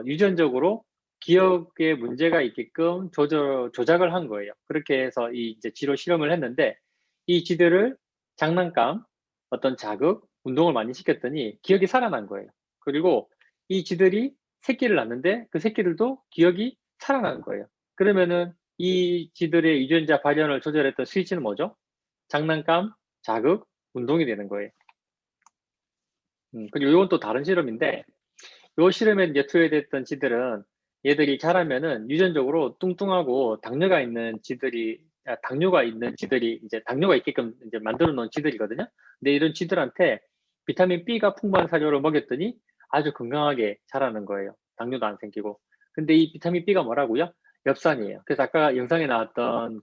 유전적으로 기억에 문제가 있게끔 조작을 한 거예요. 그렇게 해서 이 이제 쥐로 실험을 했는데, 이 쥐들을 장난감, 어떤 자극, 운동을 많이 시켰더니 기억이 살아난 거예요. 그리고 이 쥐들이 새끼를 낳는데 그 새끼들도 기억이 살아나는 거예요. 그러면은 이 쥐들의 유전자 발현을 조절했던 스위치는 뭐죠? 장난감, 자극, 운동이 되는 거예요. 그리고 이건 또 다른 실험인데, 이 실험에 이제 투여됐던 쥐들은 얘들이 자라면은 유전적으로 뚱뚱하고 당뇨가 있는 쥐들이 이제 당뇨가 있게끔 이제 만들어 놓은 쥐들이거든요. 근데 이런 쥐들한테 비타민 B가 풍부한 사료를 먹였더니 아주 건강하게 자라는 거예요. 당뇨도 안 생기고. 근데 이 비타민 B가 뭐라고요? 엽산이에요. 그래서 아까 영상에 나왔던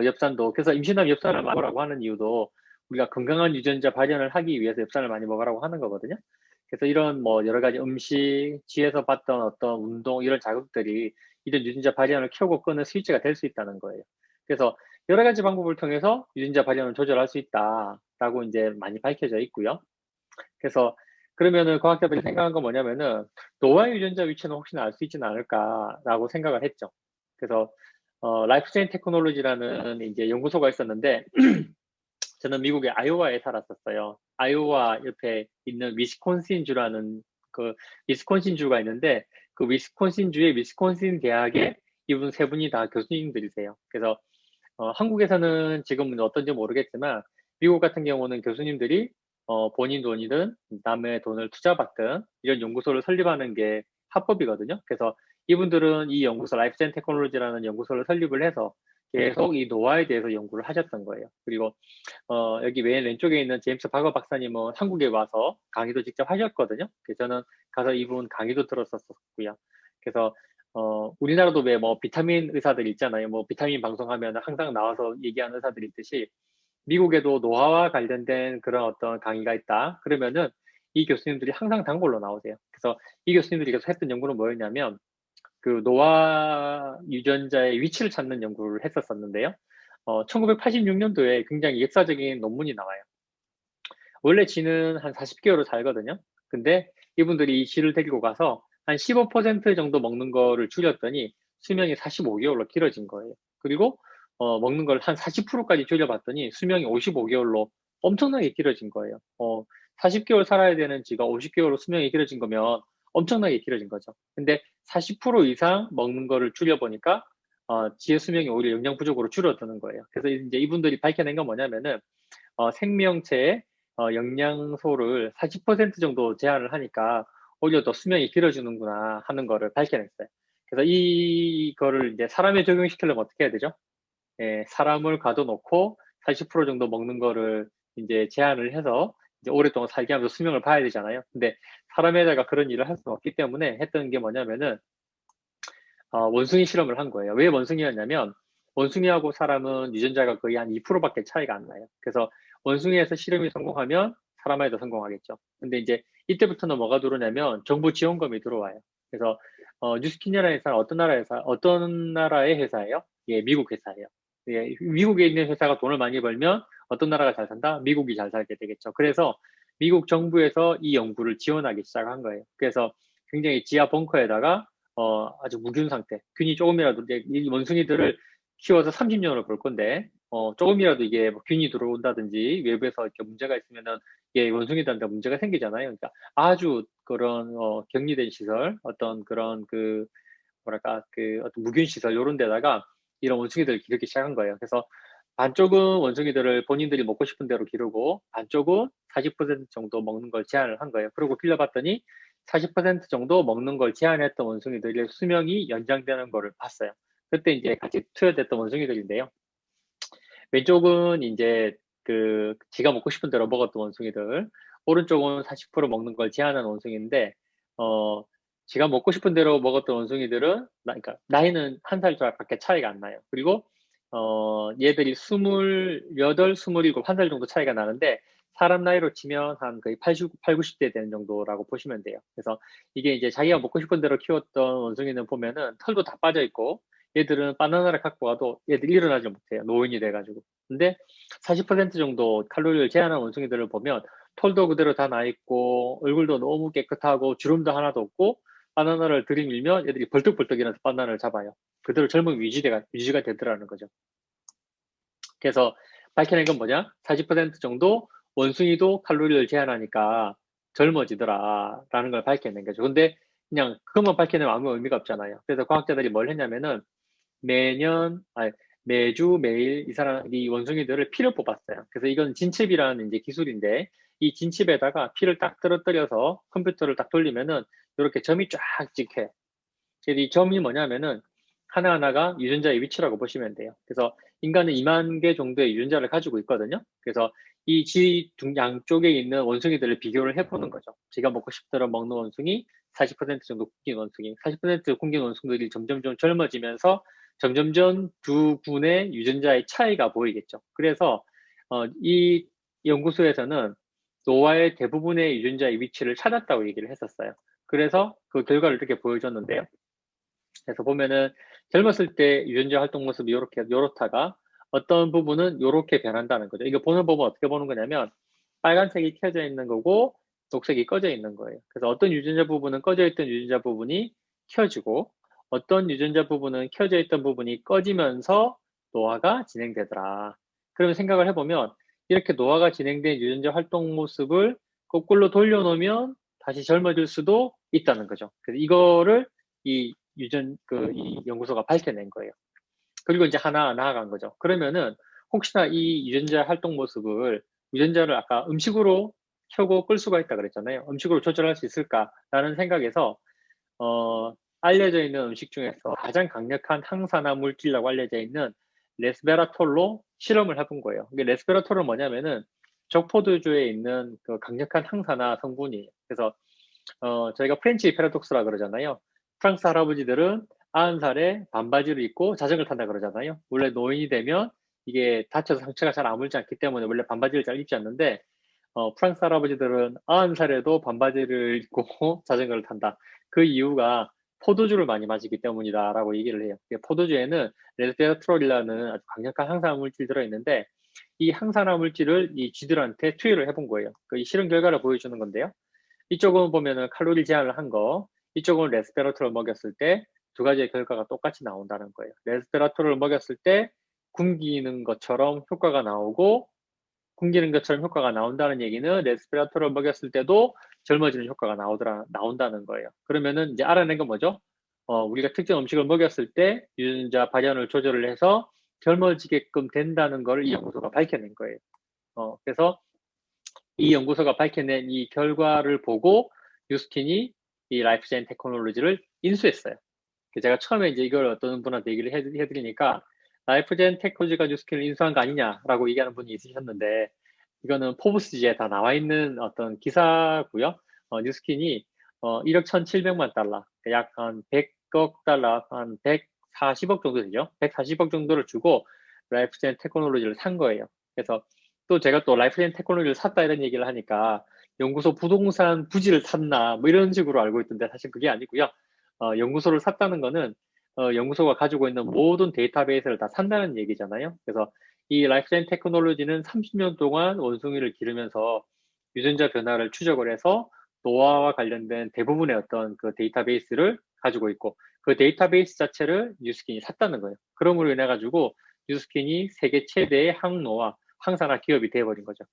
엽산도, 그래서 임신하면 엽산을 먹으라고 하는 이유도 우리가 건강한 유전자 발현을 하기 위해서 엽산을 많이 먹으라고 하는 거거든요. 그래서 이런 뭐 여러 가지 음식, 지에서 봤던 어떤 운동, 이런 자극들이 이런 유전자 발현을 켜고 끄는 스위치가 될 수 있다는 거예요. 그래서 여러 가지 방법을 통해서 유전자 발현을 조절할 수 있다라고 이제 많이 밝혀져 있고요. 그래서 그러면은 과학자들이 생각한 건 뭐냐면은 노화 유전자 위치는 혹시나 알 수 있지는 않을까라고 생각을 했죠. 그래서 라이프체인 테크놀로지라는 이제 연구소가 있었는데 저는 미국의 아이오와에 살았었어요. 아이오와 옆에 있는 위스콘신주라는 그 위스콘신주가 있는데 그 위스콘신주의 위스콘신 대학에 이분 세 분이 다 교수님들이세요. 그래서 한국에서는 지금은 어떤지 모르겠지만 미국 같은 경우는 교수님들이 본인 돈이든 남의 돈을 투자받든 이런 연구소를 설립하는 게 합법이거든요. 그래서 이분들은 이 연구소 라이프젠 테크놀로지라는 연구소를 설립을 해서 계속 이 노화에 대해서 연구를 하셨던 거예요. 그리고 여기 맨 왼쪽에 있는 제임스 바거 박사님은 한국에 와서 강의도 직접 하셨거든요. 그래서 저는 가서 이분 강의도 들었었고요. 그래서 우리나라도 왜 뭐 비타민 의사들 있잖아요. 뭐 비타민 방송하면 항상 나와서 얘기하는 의사들이 있듯이 미국에도 노화와 관련된 그런 어떤 강의가 있다. 그러면은 이 교수님들이 항상 단골로 나오세요. 그래서 이 교수님들이 계속 했던 연구는 뭐였냐면 그 노화 유전자의 위치를 찾는 연구를 했었었는데요. 1986년도에 굉장히 역사적인 논문이 나와요. 원래 쥐는 한 40개월을 살거든요. 근데 이분들이 이 쥐를 데리고 가서 한 15% 정도 먹는 거를 줄였더니 수명이 45개월로 길어진 거예요. 그리고 먹는 걸 한 40%까지 줄여봤더니 수명이 55개월로 엄청나게 길어진 거예요. 40개월 살아야 되는 쥐가 50개월로 수명이 길어진 거면 엄청나게 길어진 거죠. 근데 40% 이상 먹는 거를 줄여보니까 쥐의 수명이 오히려 영양 부족으로 줄어드는 거예요. 그래서 이제 이분들이 밝혀낸 건 뭐냐면은 생명체의 영양소를 40% 정도 제한을 하니까 오히려 더 수명이 길어지는구나 하는 거를 밝혀냈어요. 그래서 이거를 이제 사람에 적용시키려면 어떻게 해야 되죠? 예, 사람을 가둬놓고 40% 정도 먹는 거를 이제 제한을 해서 이제 오랫동안 살게 하면서 수명을 봐야 되잖아요. 근데 사람에다가 그런 일을 할 수는 없기 때문에 했던 게 뭐냐면은 원숭이 실험을 한 거예요. 왜 원숭이였냐면 원숭이하고 사람은 유전자가 거의 한 2%밖에 차이가 안 나요. 그래서 원숭이에서 실험이 성공하면 사람에도 성공하겠죠. 근데 이제 이때부터는 뭐가 들어오냐면 정부 지원금이 들어와요. 그래서 뉴스키니아라는 회사는 어떤 나라의 회사예요? 예, 미국 회사예요. 예, 미국에 있는 회사가 돈을 많이 벌면 어떤 나라가 잘 산다? 미국이 잘 살게 되겠죠. 그래서 미국 정부에서 이 연구를 지원하기 시작한 거예요. 그래서 굉장히 지하 벙커에다가 아주 무균 상태, 균이 조금이라도 이제 이 원숭이들을 키워서 30년을 볼 건데 조금이라도 이게 뭐 균이 들어온다든지 외부에서 이렇게 문제가 있으면은 이게 원숭이들한테 문제가 생기잖아요. 그러니까 아주 그런 격리된 시설, 어떤 그런 그 뭐랄까 그 어떤 무균 시설 이런 데다가 이런 원숭이들을 기르기 시작한 거예요. 그래서 반쪽은 원숭이들을 본인들이 먹고 싶은 대로 기르고 반쪽은 40% 정도 먹는 걸 제한을 한 거예요. 그리고 길러봤더니 40% 정도 먹는 걸 제한했던 원숭이들의 수명이 연장되는 거를 봤어요. 그때 이제 같이 투여됐던 원숭이들인데요. 왼쪽은 이제 그 지가 먹고 싶은 대로 먹었던 원숭이들, 오른쪽은 40% 먹는 걸 제한한 원숭이인데 지가 먹고 싶은 대로 먹었던 원숭이들은 그러니까 나이는 한 살밖에 차이가 안 나요. 그리고 얘들이 28, 27, 1살 정도 차이가 나는데 사람 나이로 치면 한 거의 90대 되는 정도라고 보시면 돼요. 그래서 이게 이제 자기가 먹고 싶은 대로 키웠던 원숭이는 보면은 털도 다 빠져 있고 얘들은 바나나를 갖고 와도 얘들 일어나지 못해요. 노인이 돼가지고. 근데 40% 정도 칼로리를 제한한 원숭이들을 보면 털도 그대로 다 나 있고 얼굴도 너무 깨끗하고 주름도 하나도 없고 바나나를 들이밀면 애들이 벌떡벌떡 일어나서 바나나를 잡아요. 그대로 젊은 유지가 되더라는 거죠. 그래서 밝혀낸 건 뭐냐? 40% 정도 원숭이도 칼로리를 제한하니까 젊어지더라라는 걸 밝혀낸 거죠. 근데 그냥 그것만 밝혀내면 아무 의미가 없잖아요. 그래서 과학자들이 뭘 했냐면은 매주 매일 이 원숭이들을 피를 뽑았어요. 그래서 이건 진칩이라는 이제 기술인데 이 진칩에다가 피를 딱 떨어뜨려서 컴퓨터를 딱 돌리면은 이렇게 점이 쫙 찍혀요. 그래서 이 점이 뭐냐면은 하나하나가 유전자의 위치라고 보시면 돼요. 그래서 인간은 2만 개 정도의 유전자를 가지고 있거든요. 그래서 이 양쪽에 있는 원숭이들을 비교를 해보는 거죠. 제가 먹고 싶더라 먹는 원숭이, 40% 정도 굶긴 원숭이, 40% 굶긴 원숭이들이 점점점 젊어지면서 점점점 두 군의 유전자의 차이가 보이겠죠. 그래서 이 연구소에서는 노화의 대부분의 유전자의 위치를 찾았다고 얘기를 했었어요. 그래서 그 결과를 이렇게 보여줬는데요. 그래서 보면은 젊었을 때 유전자 활동 모습이 요렇다가 어떤 부분은 요렇게 변한다는 거죠. 이거 보는 법은 어떻게 보는 거냐면 빨간색이 켜져 있는 거고 녹색이 꺼져 있는 거예요. 그래서 어떤 유전자 부분은 꺼져 있던 유전자 부분이 켜지고 어떤 유전자 부분은 켜져 있던 부분이 꺼지면서 노화가 진행되더라. 그러면 생각을 해보면 이렇게 노화가 진행된 유전자 활동 모습을 거꾸로 돌려놓으면 다시 젊어질 수도 있다는 거죠. 그래서 이거를 이 연구소가 밝혀낸 거예요. 그리고 이제 하나 나아간 거죠. 그러면은 혹시나 이 유전자 활동 모습을 유전자를 아까 음식으로 켜고 끌 수가 있다 그랬잖아요. 음식으로 조절할 수 있을까라는 생각에서 알려져 있는 음식 중에서 가장 강력한 항산화 물질이라고 알려져 있는 레스베라톨로 실험을 해본 거예요. 이게 레스베라톨은 뭐냐면은 적포도주에 있는 그 강력한 항산화 성분이에요. 그래서 저희가 프렌치 패러독스라 그러잖아요. 프랑스 할아버지들은 90살에 반바지를 입고 자전거를 탄다 그러잖아요. 원래 노인이 되면 이게 다쳐서 상처가 잘 아물지 않기 때문에 원래 반바지를 잘 입지 않는데 프랑스 할아버지들은 90살에도 반바지를 입고 자전거를 탄다. 그 이유가 포도주를 많이 마시기 때문이다라고 얘기를 해요. 포도주에는 레스베라트롤이라는 아주 강력한 항산화 물질이 들어있는데 이 항산화 물질을 이 쥐들한테 투여를 해본 거예요. 그 실험 결과를 보여주는 건데요. 이쪽은 보면은 칼로리 제한을 한 거, 이쪽은 레스베라톨을 먹였을 때 두 가지의 결과가 똑같이 나온다는 거예요. 레스베라톨을 먹였을 때 굶기는 것처럼 효과가 나오고 굶기는 것처럼 효과가 나온다는 얘기는 레스피라토를 먹였을 때도 젊어지는 효과가 나온다는 거예요. 그러면은 이제 알아낸 건 뭐죠? 우리가 특정 음식을 먹였을 때 유전자 발현을 조절을 해서 젊어지게끔 된다는 걸 이 연구소가 밝혀낸 거예요. 그래서 이 연구소가 밝혀낸 이 결과를 보고 뉴스킨이 이 라이프젠 테크놀로지를 인수했어요. 제가 처음에 이제 이걸 어떤 분한테 얘기를 해드리니까 라이프젠 테크놀로지가 뉴스킨을 인수한 거 아니냐라고 얘기하는 분이 있으셨는데 이거는 포브스지에 다 나와 있는 어떤 기사고요. 뉴스킨이 1억 1,700만 달러, 약 한 100억 달러, 한 140억 정도 되죠. 140억 정도를 주고 라이프젠 테크놀로지를 산 거예요. 그래서 또 제가 또 라이프젠 테크놀로지를 샀다 이런 얘기를 하니까 연구소 부동산 부지를 샀나 뭐 이런 식으로 알고 있던데 사실 그게 아니고요. 연구소를 샀다는 거는 연구소가 가지고 있는 모든 데이터베이스를 다 산다는 얘기잖아요. 그래서 이 라이프젠 테크놀로지는 30년 동안 원숭이를 기르면서 유전자 변화를 추적을 해서 노화와 관련된 대부분의 어떤 그 데이터베이스를 가지고 있고 그 데이터베이스 자체를 뉴스킨이 샀다는 거예요. 그러므로 인해 가지고 뉴스킨이 세계 최대의 항노화, 항산화 기업이 되어버린 거죠.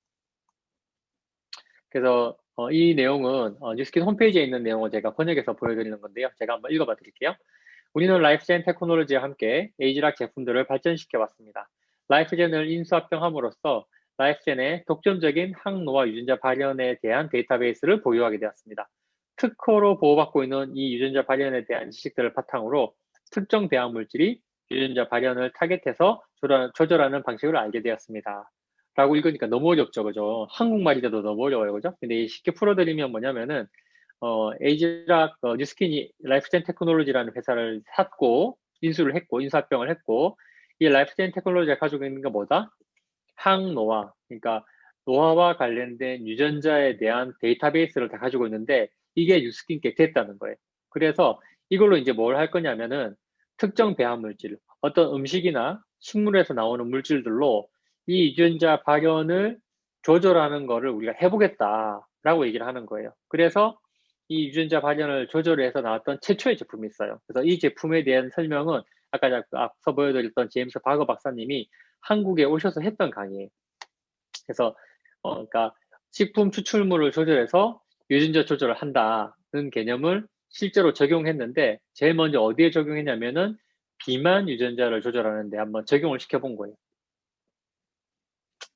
그래서 이 내용은 뉴스킨 홈페이지에 있는 내용을 제가 번역해서 보여드리는 건데요. 제가 한번 읽어봐 드릴게요. 우리는 라이프젠 테크놀로지와 함께 에이지락 제품들을 발전시켜 왔습니다. 라이프젠을 인수합병함으로써 라이프젠의 독점적인 항노화 유전자 발현에 대한 데이터베이스를 보유하게 되었습니다. 특허로 보호받고 있는 이 유전자 발현에 대한 지식들을 바탕으로 특정 배합물질이 유전자 발현을 타겟해서 조절하는 방식을 알게 되었습니다. 라고 읽으니까 너무 어렵죠, 그죠? 한국말이라도 너무 어려워요, 그죠? 근데 쉽게 풀어드리면 뭐냐면은 에이지락 뉴스킨이 라이프젠 테크놀로지라는 회사를 샀고 인수합병을 했고 이 라이프스타일 테크놀로지가 가지고 있는 게 뭐다? 항노화, 그러니까 노화와 관련된 유전자에 대한 데이터베이스를 다 가지고 있는데 이게 뉴스킨께 됐다는 거예요. 그래서 이걸로 이제 뭘 할 거냐면은 특정 배합 물질, 어떤 음식이나 식물에서 나오는 물질들로 이 유전자 발현을 조절하는 거를 우리가 해보겠다라고 얘기를 하는 거예요. 그래서 이 유전자 발현을 조절해서 나왔던 최초의 제품이 있어요. 그래서 이 제품에 대한 설명은 아까 앞서 보여드렸던 제임스 바거 박사님이 한국에 오셔서 했던 강의예요. 그래서 그러니까 식품 추출물을 조절해서 유전자 조절을 한다는 개념을 실제로 적용했는데 제일 먼저 어디에 적용했냐면은 비만 유전자를 조절하는데 한번 적용을 시켜본 거예요.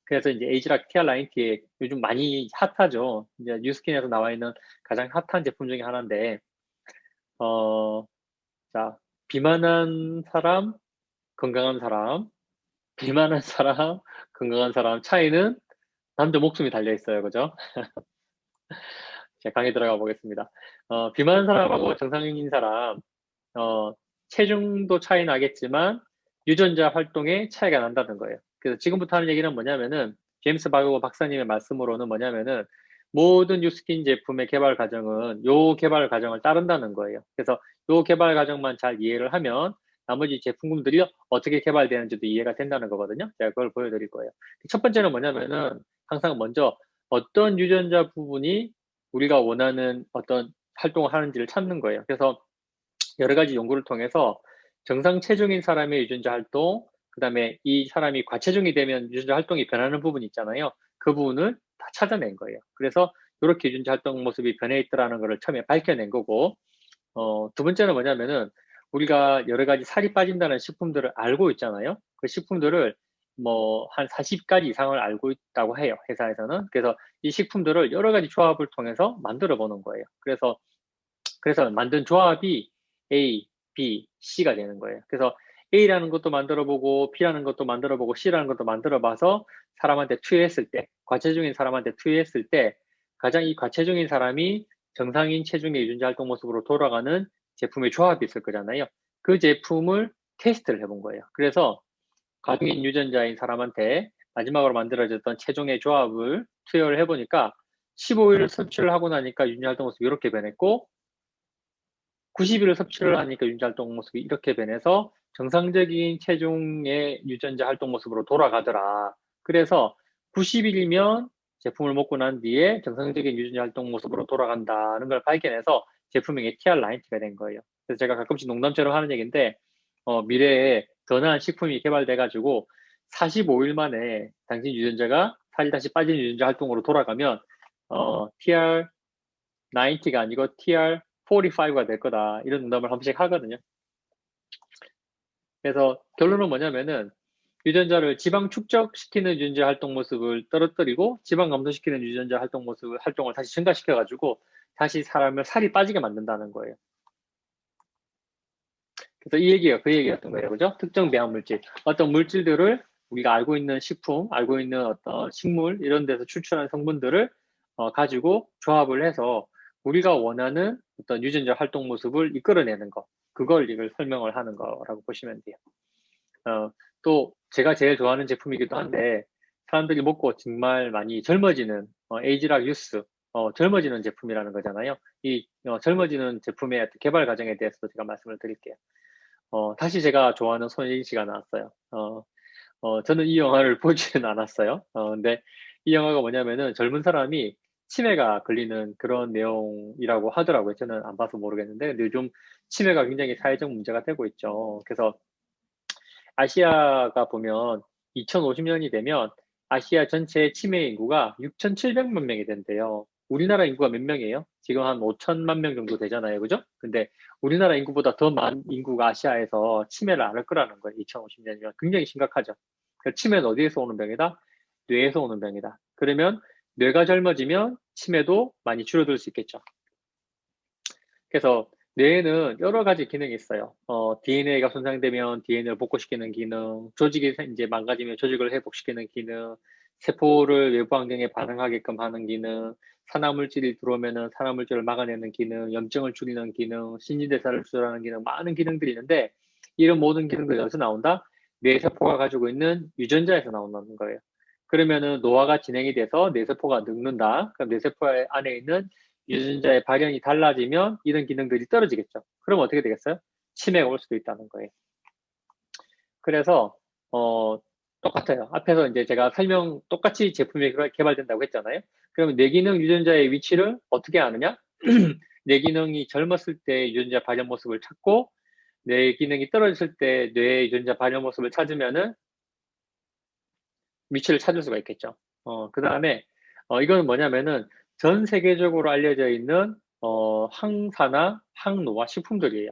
그래서 이제 에이지락 TR90에 요즘 많이 핫하죠. 이제 뉴스킨에서 나와 있는 가장 핫한 제품 중에 하나인데, 자, 비만한 사람, 건강한 사람, 비만한 사람, 건강한 사람 차이는 남자 목숨이 달려 있어요. 그죠? 자, 강의 들어가 보겠습니다. 비만한 사람하고 정상인 사람, 체중도 차이 나겠지만 유전자 활동에 차이가 난다는 거예요. 그래서 지금부터 하는 얘기는 뭐냐면은 제임스 바거 박사님의 말씀으로는 뭐냐면은 모든 뉴스킨 제품의 개발 과정은 요 개발 과정을 따른다는 거예요. 그래서 요 개발 과정만 잘 이해를 하면 나머지 제품군들이 어떻게 개발되는지도 이해가 된다는 거거든요. 제가 그걸 보여드릴 거예요. 첫 번째는 뭐냐면은 항상 먼저 어떤 유전자 부분이 우리가 원하는 어떤 활동을 하는지를 찾는 거예요. 그래서 여러 가지 연구를 통해서 정상 체중인 사람의 유전자 활동, 그 다음에 이 사람이 과체중이 되면 유전자 활동이 변하는 부분이 있잖아요. 그 부분을 다 찾아낸 거예요. 그래서 이렇게 유전자 활동 모습이 변해 있더라는 것을 처음에 밝혀낸 거고, 두 번째는 뭐냐면은 우리가 여러 가지 살이 빠진다는 식품들을 알고 있잖아요. 그 식품들을 뭐 한 40가지 이상을 알고 있다고 해요. 회사에서는. 그래서 이 식품들을 여러 가지 조합을 통해서 만들어 보는 거예요. 그래서 만든 조합이 A, B, C가 되는 거예요. 그래서 A라는 것도 만들어 보고 B라는 것도 만들어 보고 C라는 것도 만들어 봐서 사람한테 투여했을 때, 과체중인 사람한테 투여했을 때 가장 이 과체중인 사람이 정상인 체중의 유전자 활동 모습으로 돌아가는 제품의 조합이 있을 거잖아요. 그 제품을 테스트를 해본 거예요. 그래서 과중인 유전자인 사람한테 마지막으로 만들어졌던 체중의 조합을 투여를 해보니까 15일 섭취를 하고 나니까 유전자 활동 모습이 이렇게 변했고 90일을 섭취를 하니까 유전자 활동 모습이 이렇게 변해서 정상적인 체중의 유전자 활동 모습으로 돌아가더라. 그래서 90일이면 제품을 먹고 난 뒤에 정상적인 유전자 활동 모습으로 돌아간다는 걸 발견해서 제품명이 TR90가 된 거예요. 그래서 제가 가끔씩 농담처럼 하는 얘기인데 미래에 더 나은 식품이 개발돼가지고 45일 만에 당신 유전자가 살이 다시 빠진 유전자 활동으로 돌아가면 TR90가 아니고 TR45가 될 거다. 이런 농담을 한 번씩 하거든요. 그래서 결론은 뭐냐면은 유전자를 지방 축적시키는 유전자 활동 모습을 떨어뜨리고 지방 감소시키는 유전자 활동을 다시 증가시켜가지고 다시 사람을 살이 빠지게 만든다는 거예요. 그래서 이 얘기가 그 얘기였던 거예요. 그죠? 특정 배합 물질. 어떤 물질들을 우리가 알고 있는 식품, 알고 있는 어떤 식물, 이런 데서 추출한 성분들을 가지고 조합을 해서 우리가 원하는 어떤 유전자 활동 모습을 이끌어내는 거. 그걸 이걸 설명을 하는 거라고 보시면 돼요. 또 제가 제일 좋아하는 제품이기도 한데 사람들이 먹고 정말 많이 젊어지는 에이지락 유스, 젊어지는 제품이라는 거잖아요. 이 젊어지는 제품의 개발 과정에 대해서도 제가 말씀을 드릴게요. 다시 제가 좋아하는 손예진 씨가 나왔어요. 저는 이 영화를 보지는 않았어요. 근데 이 영화가 뭐냐면은 젊은 사람이 치매가 걸리는 그런 내용이라고 하더라고요. 저는 안 봐서 모르겠는데, 근데 요즘 치매가 굉장히 사회적 문제가 되고 있죠. 그래서 아시아가 보면 2050년이 되면 아시아 전체 치매 인구가 6,700만 명이 된대요. 우리나라 인구가 몇 명이에요? 지금 한 5천만 명 정도 되잖아요. 그죠? 근데 우리나라 인구보다 더 많은 인구가 아시아에서 치매를 앓을 거라는 거예요. 2050년이면. 굉장히 심각하죠. 치매는 어디에서 오는 병이다? 뇌에서 오는 병이다. 그러면 뇌가 젊어지면 치매도 많이 줄어들 수 있겠죠. 그래서 뇌에는 여러 가지 기능이 있어요. DNA가 손상되면 DNA를 복구시키는 기능, 조직이 이제 망가지면 조직을 회복시키는 기능, 세포를 외부 환경에 반응하게끔 하는 기능, 산화물질이 들어오면은 산화물질을 막아내는 기능, 염증을 줄이는 기능, 신진대사를 조절하는 기능, 많은 기능들이 있는데 이런 모든 기능들이 어디서 나온다? 뇌세포가 가지고 있는 유전자에서 나온다는 거예요. 그러면은 노화가 진행이 돼서 뇌세포가 늙는다. 그럼 뇌세포 안에 있는 유전자의 발현이 달라지면 이런 기능들이 떨어지겠죠. 그럼 어떻게 되겠어요? 치매가 올 수도 있다는 거예요. 그래서 똑같아요. 앞에서 이제 제가 똑같이 제품이 개발된다고 했잖아요. 그러면 뇌기능 유전자의 위치를 어떻게 아느냐? 뇌기능이 젊었을 때 유전자 발현 모습을 찾고 뇌기능이 떨어졌을 때 뇌 유전자 발현 모습을 찾으면은 위치를 찾을 수가 있겠죠. 그 다음에 이거는 뭐냐면은 전 세계적으로 알려져 있는 항산화, 항노화 식품들이에요.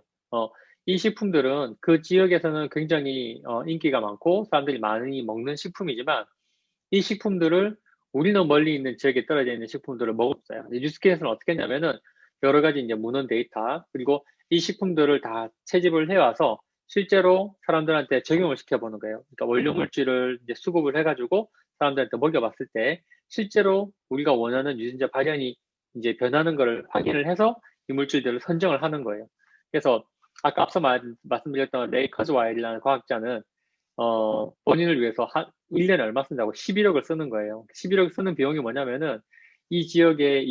이 식품들은 그 지역에서는 굉장히 인기가 많고 사람들이 많이 먹는 식품이지만 이 식품들을 우리는 멀리 있는 지역에 떨어져 있는 식품들을 먹었어요. 뉴스킨에서는 어떻게 했냐면은 여러 가지 이제 문헌 데이터 그리고 이 식품들을 다 채집을 해와서 실제로 사람들한테 적용을 시켜보는 거예요. 그러니까 원료 물질을 이제 수급을 해가지고 사람들한테 먹여봤을 때 실제로 우리가 원하는 유전자 발현이 이제 변하는 것을 확인을 해서 이 물질들을 선정을 하는 거예요. 그래서 아까 앞서 말씀드렸던 레이 커즈와일이라는 과학자는 본인을 위해서 1년에 얼마 쓴다고 11억을 쓰는 거예요. 11억 쓰는 비용이 뭐냐면은 이 지역에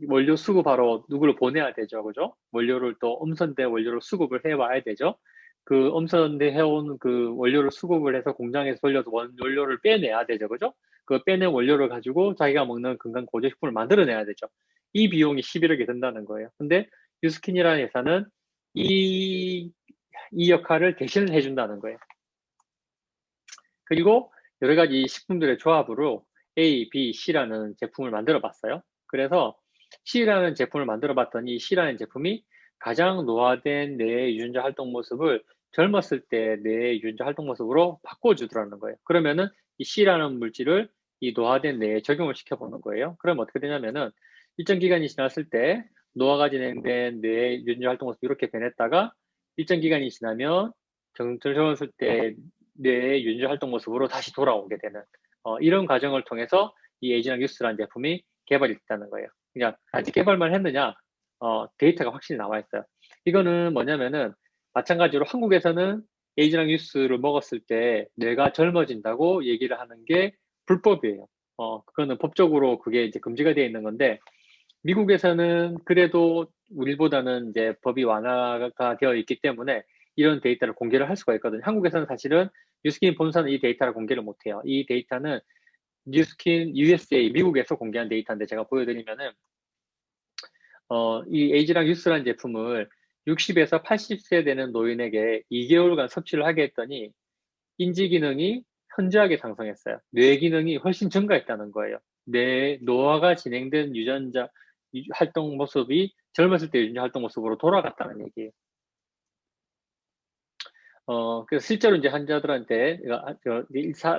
원료 수급하러 누구를 보내야 되죠. 그죠? 원료를 또 엄선된 원료를 수급을 해 와야 되죠. 그 엄선돼 해온 그 원료를 수급을 해서 공장에서 돌려서 원료를 빼내야 되죠. 그죠? 그 빼낸 원료를 가지고 자기가 먹는 건강 보조식품을 만들어내야 되죠. 이 비용이 11억이 든다는 거예요. 근데 유스킨이라는 회사는 이 역할을 대신을 해준다는 거예요. 그리고 여러 가지 식품들의 조합으로 A, B, C라는 제품을 만들어 봤어요. 그래서 C라는 제품을 만들어 봤더니 C라는 제품이 가장 노화된 뇌의 유전자 활동 모습을 젊었을 때 뇌의 유전자 활동 모습으로 바꿔주더라는 거예요. 그러면은 이 C라는 물질을 이 노화된 뇌에 적용을 시켜보는 거예요. 그럼 어떻게 되냐면은 일정 기간이 지났을 때 노화가 진행된 뇌의 유전자 활동 모습이 이렇게 변했다가 일정 기간이 지나면 젊었을 때 뇌의 유전자 활동 모습으로 다시 돌아오게 되는 이런 과정을 통해서 이 에이지랑 뉴스라는 제품이 개발이 됐다는 거예요. 그냥 아직 개발만 했느냐? 데이터가 확실히 나와 있어요. 이거는 뭐냐면은 마찬가지로 한국에서는 에이지랑 뉴스를 먹었을 때 뇌가 젊어진다고 얘기를 하는 게 불법이에요. 그거는 법적으로 그게 이제 금지가 되어 있는 건데 미국에서는 그래도 우리보다는 이제 법이 완화가 되어 있기 때문에 이런 데이터를 공개를 할 수가 있거든요. 한국에서는 사실은 뉴스킨 본사는 이 데이터를 공개를 못해요. 이 데이터는 뉴스킨 USA 미국에서 공개한 데이터인데 제가 보여드리면은 이 에이지랑 뉴스라는 제품을 60에서 80세 되는 노인에게 2개월간 섭취를 하게 했더니 인지 기능이 현저하게 상승했어요. 뇌 기능이 훨씬 증가했다는 거예요. 뇌 노화가 진행된 유전자 활동 모습이 젊었을 때 유전자 활동 모습으로 돌아갔다는 얘기예요. 그래서 실제로 이제 환자들한테,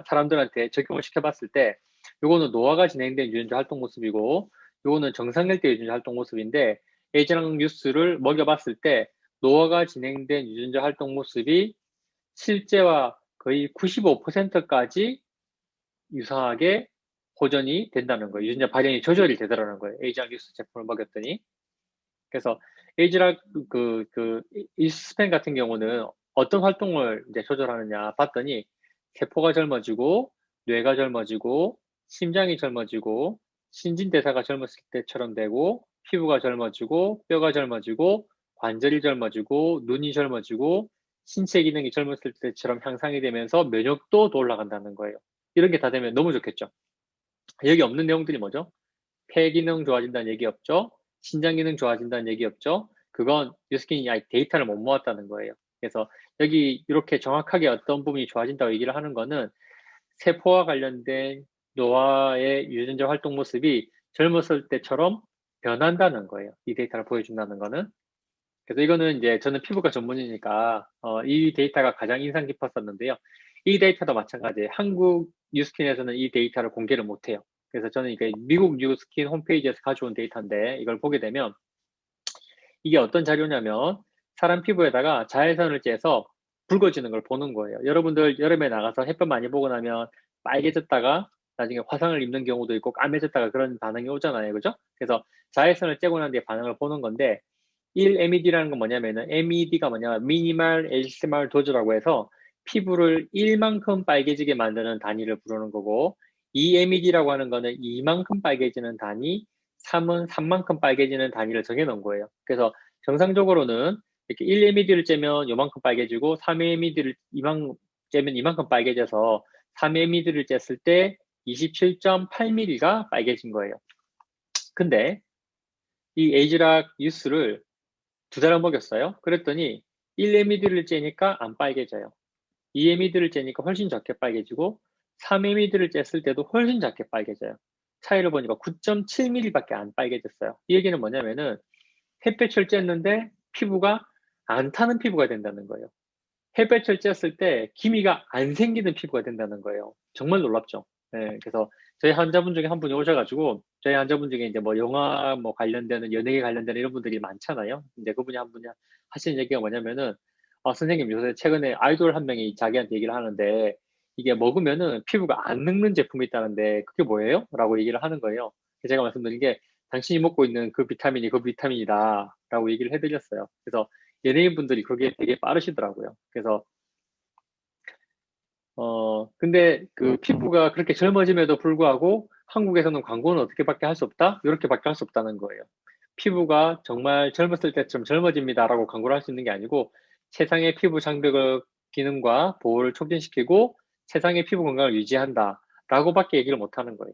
사람들한테 적용을 시켜봤을 때, 요거는 노화가 진행된 유전자 활동 모습이고, 요거는 정상일 때 유전자 활동 모습인데, 에이지랑 뉴스를 먹여봤을 때, 노화가 진행된 유전자 활동 모습이 실제와 거의 95%까지 유사하게 호전이 된다는 거예요. 유전자 발현이 조절이 되더라는 거예요. 에이지랑 뉴스 제품을 먹였더니. 그래서 에이지랑 이스펜 같은 경우는 어떤 활동을 이제 조절하느냐 봤더니 세포가 젊어지고 뇌가 젊어지고 심장이 젊어지고 신진대사가 젊었을 때처럼 되고 피부가 젊어지고 뼈가 젊어지고 관절이 젊어지고 눈이 젊어지고 신체 기능이 젊었을 때처럼 향상이 되면서 면역도 더 올라간다는 거예요. 이런 게 다 되면 너무 좋겠죠. 여기 없는 내용들이 뭐죠? 폐 기능 좋아진다는 얘기 없죠? 신장 기능 좋아진다는 얘기 없죠? 그건 뉴스킨이 데이터를 못 모았다는 거예요. 그래서 여기 이렇게 정확하게 어떤 부분이 좋아진다고 얘기를 하는 거는 세포와 관련된 노화의 유전자 활동 모습이 젊었을 때처럼 변한다는 거예요. 이 데이터를 보여준다는 거는. 그래서 이거는 이제 저는 피부과 전문이니까 이 데이터가 가장 인상 깊었었는데요. 이 데이터도 마찬가지예요. 한국 뉴스킨에서는 이 데이터를 공개를 못해요. 그래서 저는 이게 미국 뉴스킨 홈페이지에서 가져온 데이터인데 이걸 보게 되면 이게 어떤 자료냐면 사람 피부에다가 자외선을 쬐서 붉어지는 걸 보는 거예요. 여러분들 여름에 나가서 햇볕 많이 보고 나면 빨개졌다가 나중에 화상을 입는 경우도 있고 까매졌다가 그런 반응이 오잖아요. 그죠? 그래서 자외선을 쬐고 난 뒤에 반응을 보는 건데 1MED라는 건 뭐냐면은 MED가 뭐냐면 미니멀 엘시멀 도즈라고 해서 피부를 1만큼 빨개지게 만드는 단위를 부르는 거고, EMED라고 하는 거는 2만큼 빨개지는 단위, 3은 3만큼 빨개지는 단위를 정해놓은 거예요. 그래서 정상적으로는 이렇게 1MED를 째면 요만큼 빨개지고, 3MED를 째면 이만큼 빨개져서 3MED를 쨌을 때 27.8mm가 빨개진 거예요. 근데 이 에이지락 유스를 2달을 먹였어요. 그랬더니 1MED를 째니까 안 빨개져요. 2MED를 째니까 훨씬 작게 빨개지고, 3MED를 쨌을 때도 훨씬 작게 빨개져요. 차이를 보니까 9.7mm밖에 안 빨개졌어요. 이 얘기는 뭐냐면은 햇볕을 쬐는데 피부가 안 타는 피부가 된다는 거예요. 햇볕을 쬐었을 때 기미가 안 생기는 피부가 된다는 거예요. 정말 놀랍죠. 네, 그래서 저희 환자분 중에 한 분이 오셔가지고, 저희 환자분 중에 이제 뭐 영화 뭐 관련되는, 연예계 관련되는 이런 분들이 많잖아요. 이제 그분이 한 분이 하시는 얘기가 뭐냐면은, 선생님 요새 최근에 아이돌 한 명이 자기한테 얘기를 하는데, 이게 먹으면은 피부가 안 늙는 제품이 있다는데 그게 뭐예요? 라고 얘기를 하는 거예요. 제가 말씀드린 게, 당신이 먹고 있는 그 비타민이 그 비타민이다 라고 얘기를 해드렸어요. 그래서 연예인 분들이 그게 되게 빠르시더라고요. 그래서 근데 그 피부가 그렇게 젊어짐에도 불구하고 한국에서는 광고는 어떻게밖에 할 수 없다? 이렇게밖에 할 수 없다는 거예요. 피부가 정말 젊었을 때처럼 젊어집니다라고 광고를 할 수 있는 게 아니고, 세상의 피부 장벽을 기능과 보호를 촉진시키고 세상의 피부 건강을 유지한다라고밖에 얘기를 못 하는 거예요.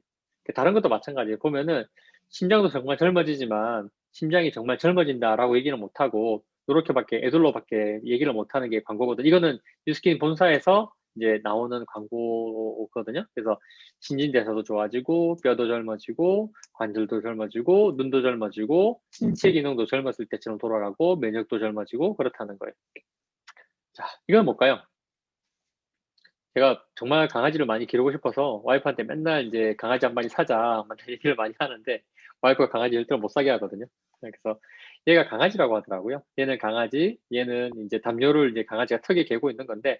다른 것도 마찬가지예요. 보면은 심장도 정말 젊어지지만 심장이 정말 젊어진다라고 얘기는 못 하고, 이렇게밖에 애들로밖에 얘기를 못 하는 게 광고거든. 이거는 뉴스킨 본사에서 이제 나오는 광고거든요. 그래서 신진대사도 좋아지고, 뼈도 젊어지고, 관절도 젊어지고, 눈도 젊어지고, 신체 기능도 젊었을 때처럼 돌아가고, 면역도 젊어지고, 그렇다는 거예요. 자, 이건 뭘까요? 제가 정말 강아지를 많이 기르고 싶어서 와이프한테 맨날 이제 강아지 한 마리 사자, 맨날 얘기를 많이 하는데, 와이프가 강아지 절대로 못 사게 하거든요. 그래서 얘가 강아지라고 하더라고요. 얘는 강아지, 얘는 이제 담요를 이제 강아지가 턱에 개고 있는 건데,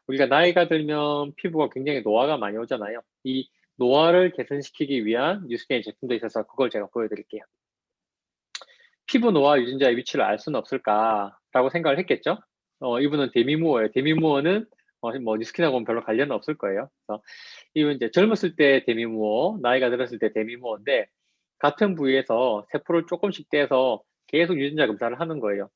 우리가 나이가 들면 피부가 굉장히 노화가 많이 오잖아요. 이 노화를 개선시키기 위한 뉴스게인 제품도 있어서 그걸 제가 보여드릴게요. 피부 노화 유전자의 위치를 알 수는 없을까라고 생각을 했겠죠. 이분은 데미무어예요. 데미무어는 뭐 뉴스킨하고는 별로 관련은 없을 거예요. 그래서 이분 이제 젊었을 때 데미무어, 나이가 들었을 때 데미무어인데, 같은 부위에서 세포를 조금씩 떼서 계속 유전자 검사를 하는 거예요.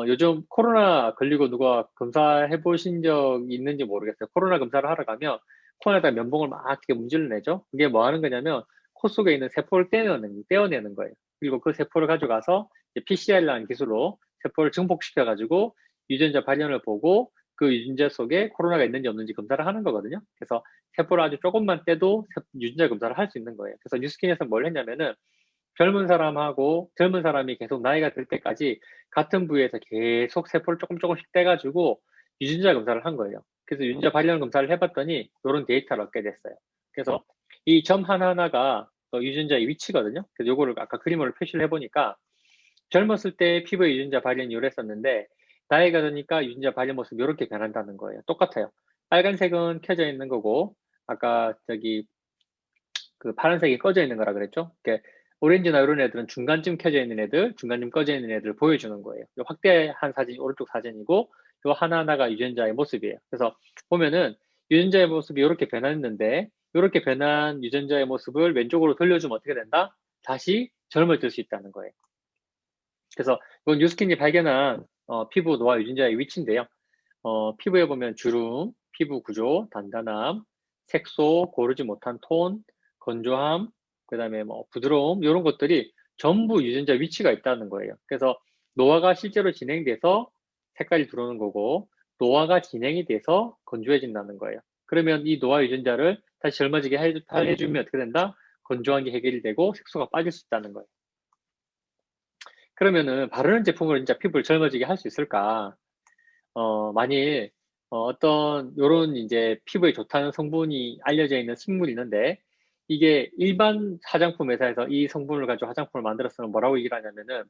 요즘 코로나 걸리고 누가 검사해 보신 적 있는지 모르겠어요. 코로나 검사를 하러 가면 코에다 면봉을 막 이렇게 문질러 내죠. 그게 뭐 하는 거냐면 코 속에 있는 세포를 떼어내는 거예요. 그리고 그 세포를 가져가서 PCR이라는 기술로 세포를 증폭시켜 가지고 유전자 발현을 보고, 그 유전자 속에 코로나가 있는지 없는지 검사를 하는 거거든요. 그래서 세포를 아주 조금만 떼도 유전자 검사를 할 수 있는 거예요. 그래서 뉴스킨에서 뭘 했냐면은, 젊은 사람이 계속 나이가 들 때까지 같은 부위에서 계속 세포를 조금씩 떼가지고 유전자 검사를 한 거예요. 그래서 유전자 발현 검사를 해봤더니 이런 데이터를 얻게 됐어요. 그래서 이 점 하나하나가 유전자의 위치거든요. 그래서 요거를 아까 그림으로 표시를 해보니까, 젊었을 때 피부의 유전자 발현이 이랬었는데, 나이가 드니까 유전자 발현 모습이 이렇게 변한다는 거예요. 똑같아요. 빨간색은 켜져 있는 거고, 아까 그 파란색이 꺼져 있는 거라 그랬죠. 오렌지나 이런 애들은 중간쯤 켜져 있는 애들, 중간쯤 꺼져 있는 애들을 보여주는 거예요. 확대한 사진이 오른쪽 사진이고, 요 하나하나가 유전자의 모습이에요. 그래서 보면은 유전자의 모습이 이렇게 변했는데, 이렇게 변한 유전자의 모습을 왼쪽으로 돌려주면 어떻게 된다? 다시 젊어질 수 있다는 거예요. 그래서 이건 뉴스킨이 발견한 피부 노화 유전자의 위치인데요. 피부에 보면 주름, 피부 구조, 단단함, 색소, 고르지 못한 톤, 건조함, 그 다음에 뭐 부드러움, 이런 것들이 전부 유전자 위치가 있다는 거예요. 그래서 노화가 실제로 진행돼서 색깔이 들어오는 거고, 노화가 진행이 돼서 건조해진다는 거예요. 그러면 이 노화 유전자를 다시 젊어지게 해주면 어떻게 된다? 건조한 게 해결이 되고 색소가 빠질 수 있다는 거예요. 그러면은 바르는 제품으로 진짜 피부를 젊어지게 할 수 있을까? 만일 어떤 요런 이제 피부에 좋다는 성분이 알려져 있는 식물이 있는데, 이게 일반 화장품 회사에서 이 성분을 가지고 화장품을 만들었으면 뭐라고 얘기를 하냐면은,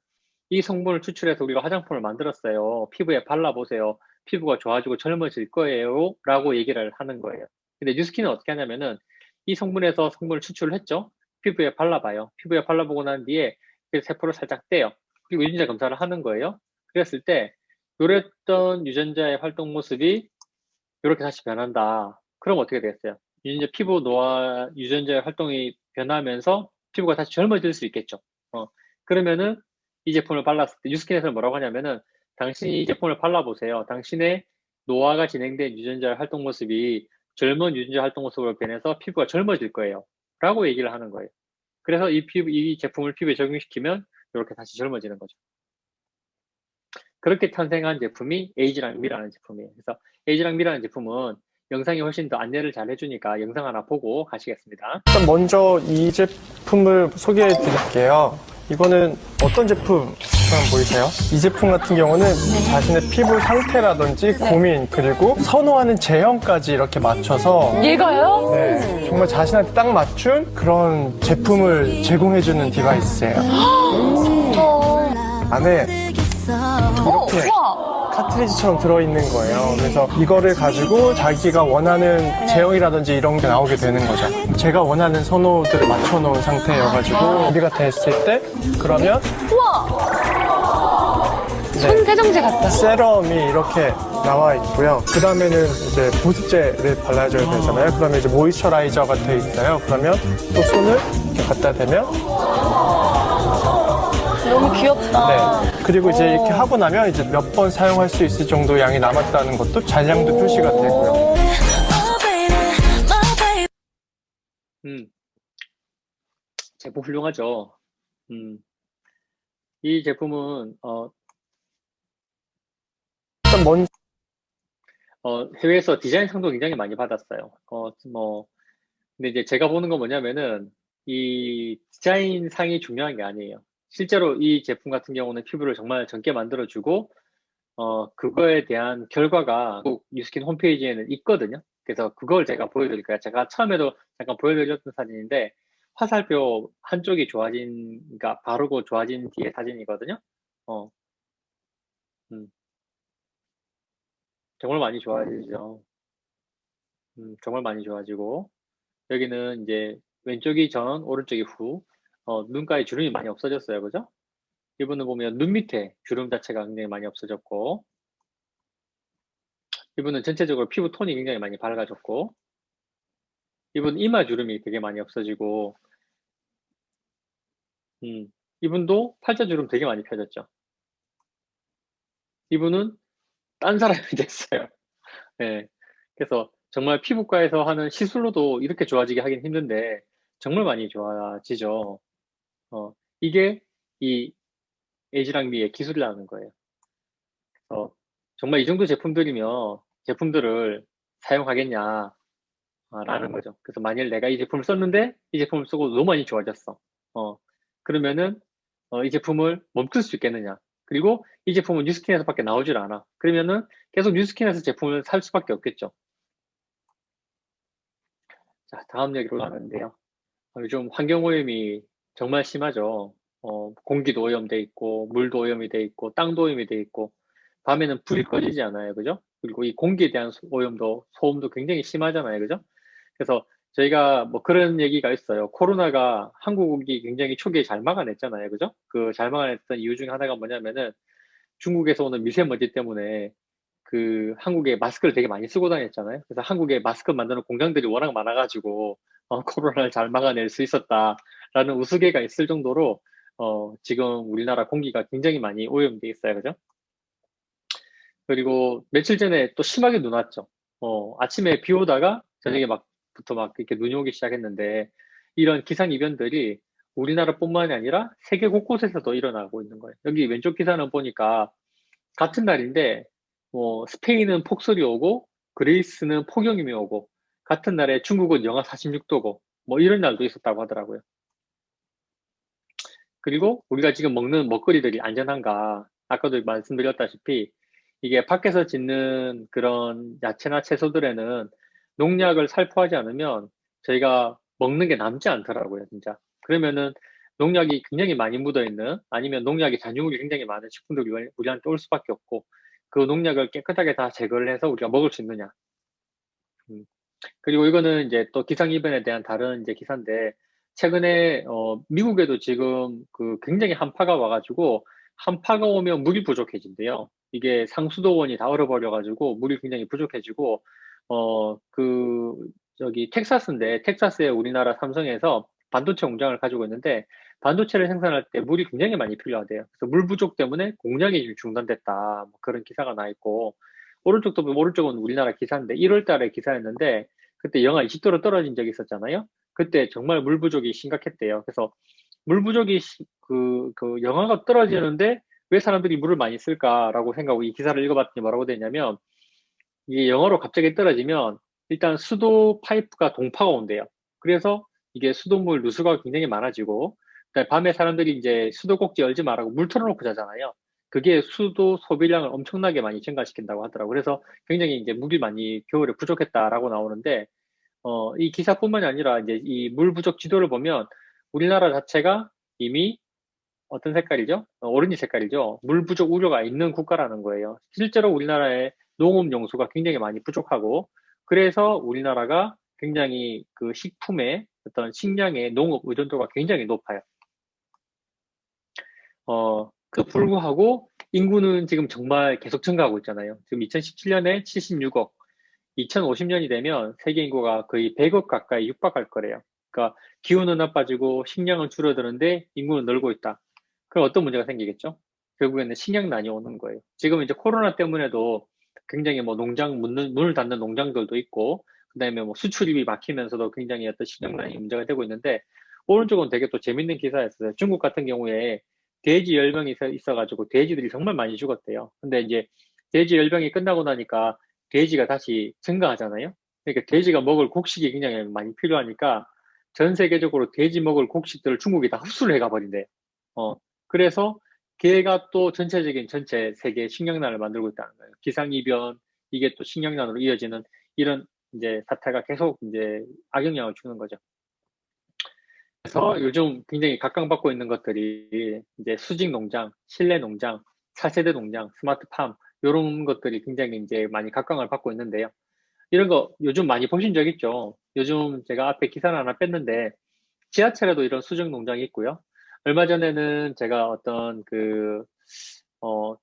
이 성분을 추출해서 우리가 화장품을 만들었어요. 피부에 발라보세요. 피부가 좋아지고 젊어질 거예요. 라고 얘기를 하는 거예요. 근데 뉴스킨은 어떻게 하냐면은, 이 성분에서 성분을 추출을 했죠. 피부에 발라봐요. 피부에 발라보고 난 뒤에 그 세포를 살짝 떼요. 그리고 유전자 검사를 하는 거예요. 그랬을 때 요랬던 유전자의 활동 모습이 이렇게 다시 변한다. 그럼 어떻게 되겠어요? 이제 피부 노화 유전자의 활동이 변하면서 피부가 다시 젊어질 수 있겠죠. 그러면은 이 제품을 발랐을 때 뉴스킨에서 뭐라고 하냐면은 당신이 이 제품을 발라보세요. 당신의 노화가 진행된 유전자의 활동 모습이 젊은 유전자 활동 모습으로 변해서 피부가 젊어질 거예요. 라고 얘기를 하는 거예요. 그래서 이 제품을 피부에 적용시키면 이렇게 다시 젊어지는 거죠. 그렇게 탄생한 제품이 에이지랑 미라는 제품이에요. 그래서 에이지랑 미라는 제품은 영상이 훨씬 더 안내를 잘 해주니까 영상 하나 보고 가시겠습니다. 일단 먼저 이 제품을 소개해 드릴게요. 이거는 어떤 제품 한번 보이세요? 이 제품 같은 경우는 자신의 피부 상태라든지 고민 그리고 선호하는 제형까지 이렇게 맞춰서 얘가요? 네, 정말 자신한테 딱 맞춘 그런 제품을 제공해주는 디바이스예요. 안에 이렇게 우와! 카트리지처럼 들어있는 거예요. 그래서 이거를 가지고 자기가 원하는 제형이라든지 이런 게 나오게 되는 거죠. 제가 원하는 선호들을 맞춰놓은 상태여가지고 준비가 됐을 때 그러면 우와! 네, 손 세정제 같다. 세럼이 이렇게 나와 있고요. 그 다음에는 이제 보습제를 발라줘야 되잖아요. 그러면 이제 모이스처라이저가 돼 있어요. 그러면 또 손을 이렇게 갖다 대면 너무 귀엽다. 네. 그리고 이제 이렇게 하고 나면 이제 몇 번 사용할 수 있을 정도 양이 남았다는 것도 잔량도 표시가 되고요. 제품 훌륭하죠. 이 제품은 일단 먼저 해외에서 디자인 상도 굉장히 많이 받았어요. 근데 이제 제가 보는 건 뭐냐면은 이 디자인 상이 중요한 게 아니에요. 실제로 이 제품 같은 경우는 피부를 정말 젊게 만들어주고, 그거에 대한 결과가 꼭 뉴스킨 홈페이지에는 있거든요. 그래서 그걸 제가 보여드릴까요? 제가 처음에도 잠깐 보여드렸던 사진인데, 화살표 한쪽이 그러니까 바르고 좋아진 뒤에 사진이거든요. 정말 많이 좋아지죠. 정말 많이 좋아지고, 여기는 이제 왼쪽이 전, 오른쪽이 후, 눈가에 주름이 많이 없어졌어요. 그죠? 이분은 보면 눈 밑에 주름 자체가 굉장히 많이 없어졌고, 이분은 전체적으로 피부 톤이 굉장히 많이 밝아졌고, 이분 이마 주름이 되게 많이 없어지고, 이분도 팔자 주름 되게 많이 펴졌죠. 이분은 딴 사람이 됐어요. 네. 그래서 정말 피부과에서 하는 시술로도 이렇게 좋아지게 하긴 힘든데 정말 많이 좋아지죠. 이게 이 에이지랑 미의 기술이라는 거예요. 정말 이 정도 제품들을 사용하겠냐 라는 거죠. 그래서 만일 내가 이 제품을 썼는데 이 제품을 쓰고 너무 많이 좋아졌어. 그러면은 이 제품을 멈출 수 있겠느냐. 그리고 이 제품은 뉴스킨에서밖에 나오질 않아. 그러면은 계속 뉴스킨에서 제품을 살 수밖에 없겠죠. 자, 다음 얘기로 가는데요. 요즘 환경오염이 정말 심하죠. 공기도 오염돼 있고, 물도 오염이 돼 있고, 땅도 오염이 돼 있고, 밤에는 불이 꺼지지 않아요. 그죠? 그리고 이 공기에 대한 소음도 굉장히 심하잖아요. 그죠? 그래서 저희가 뭐 그런 얘기가 있어요. 코로나가 한국이 굉장히 초기에 잘 막아냈잖아요. 그죠? 그 잘 막아냈던 이유 중에 하나가 뭐냐면은 중국에서 오는 미세먼지 때문에 그 한국에 마스크를 되게 많이 쓰고 다녔잖아요. 그래서 한국에 마스크 만드는 공장들이 워낙 많아가지고 코로나를 잘 막아낼 수 있었다라는 우스개가 있을 정도로 지금 우리나라 공기가 굉장히 많이 오염돼 있어요. 그죠? 그리고 며칠 전에 또 심하게 눈 왔죠. 아침에 비 오다가 저녁에 부터 이렇게 눈이 오기 시작했는데 이런 기상이변들이 우리나라뿐만이 아니라 세계 곳곳에서도 일어나고 있는 거예요. 여기 왼쪽 기사는 보니까 같은 날인데 스페인은 폭설이 오고 그리스는 폭염이 오고 같은 날에 중국은 영하 46도고 뭐 이런 날도 있었다고 하더라고요. 그리고 우리가 지금 먹는 먹거리들이 안전한가? 아까도 말씀드렸다시피 이게 밖에서 짓는 그런 야채나 채소들에는 농약을 살포하지 않으면 저희가 먹는 게 남지 않더라고요, 진짜. 그러면은 농약이 굉장히 많이 묻어있는 아니면 농약이 잔유물이 굉장히 많은 식품들이 우리한테 올 수밖에 없고 그 농약을 깨끗하게 다 제거를 해서 우리가 먹을 수 있느냐. 그리고 이거는 이제 또 기상이변에 대한 다른 이제 기사인데 최근에 미국에도 지금 그 굉장히 한파가 와가지고 한파가 오면 물이 부족해진대요. 이게 상수도원이 다 얼어버려가지고 물이 굉장히 부족해지고 저기 텍사스인데 텍사스의 우리나라 삼성에서 반도체 공장을 가지고 있는데 반도체를 생산할 때 물이 굉장히 많이 필요하대요. 그래서 물 부족 때문에 공장이 중단됐다. 뭐 그런 기사가 나 있고 오른쪽은 우리나라 기사인데 1월 달에 기사였는데 그때 영하 20도로 떨어진 적이 있었잖아요. 그때 정말 물 부족이 심각했대요. 그래서 물 부족이 영하가 떨어지는데 왜 사람들이 물을 많이 쓸까라고 생각하고 이 기사를 읽어봤더니 뭐라고 되냐면 이게 영하로 갑자기 떨어지면 일단 수도 파이프가 동파가 온대요. 그래서 이게 수돗물 누수가 굉장히 많아지고 그다음에 밤에 사람들이 이제 수도꼭지 열지 말라고 물 틀어놓고 자잖아요. 그게 수도 소비량을 엄청나게 많이 증가시킨다고 하더라고요. 그래서 굉장히 이제 물이 많이 겨울에 부족했다라고 나오는데 이 기사뿐만이 아니라 이제 이 물 부족 지도를 보면 우리나라 자체가 이미 어떤 색깔이죠? 오렌지 색깔이죠. 물 부족 우려가 있는 국가라는 거예요. 실제로 우리나라의 농업 용수가 굉장히 많이 부족하고 그래서 우리나라가 굉장히 그 식품의 어떤 식량의 농업 의존도가 굉장히 높아요. 그 불구하고 인구는 지금 정말 계속 증가하고 있잖아요. 지금 2017년에 76억, 2050년이 되면 세계 인구가 거의 100억 가까이 육박할 거래요. 그러니까 기후는 나빠지고 식량은 줄어드는데 인구는 늘고 있다. 그럼 어떤 문제가 생기겠죠? 결국에는 식량난이 오는 거예요. 지금 이제 코로나 때문에도 굉장히 뭐 문을 닫는 농장들도 있고, 그 다음에 뭐 수출입이 막히면서도 굉장히 어떤 식량난이 문제가 되고 있는데, 오른쪽은 되게 또 재밌는 기사였어요. 중국 같은 경우에 돼지 열병이 있어가지고 돼지들이 정말 많이 죽었대요. 근데 이제 돼지 열병이 끝나고 나니까 돼지가 다시 증가하잖아요. 그러니까 돼지가 먹을 곡식이 굉장히 많이 필요하니까 전 세계적으로 돼지 먹을 곡식들을 중국이 다 흡수를 해가 버린대요. 그래서 걔가 또 전체적인 전체 세계 식량난을 만들고 있다는 거예요. 기상이변, 이게 또 식량난으로 이어지는 이런 이제 사태가 계속 이제 악영향을 주는 거죠. 그래서 요즘 굉장히 각광받고 있는 것들이 이제 수직 농장, 실내 농장, 차세대 농장, 스마트팜, 이런 것들이 굉장히 이제 많이 각광을 받고 있는데요. 이런 거 요즘 많이 보신 적 있죠? 요즘 제가 앞에 기사를 하나 뺐는데 지하철에도 이런 수직 농장이 있고요. 얼마 전에는 제가 어떤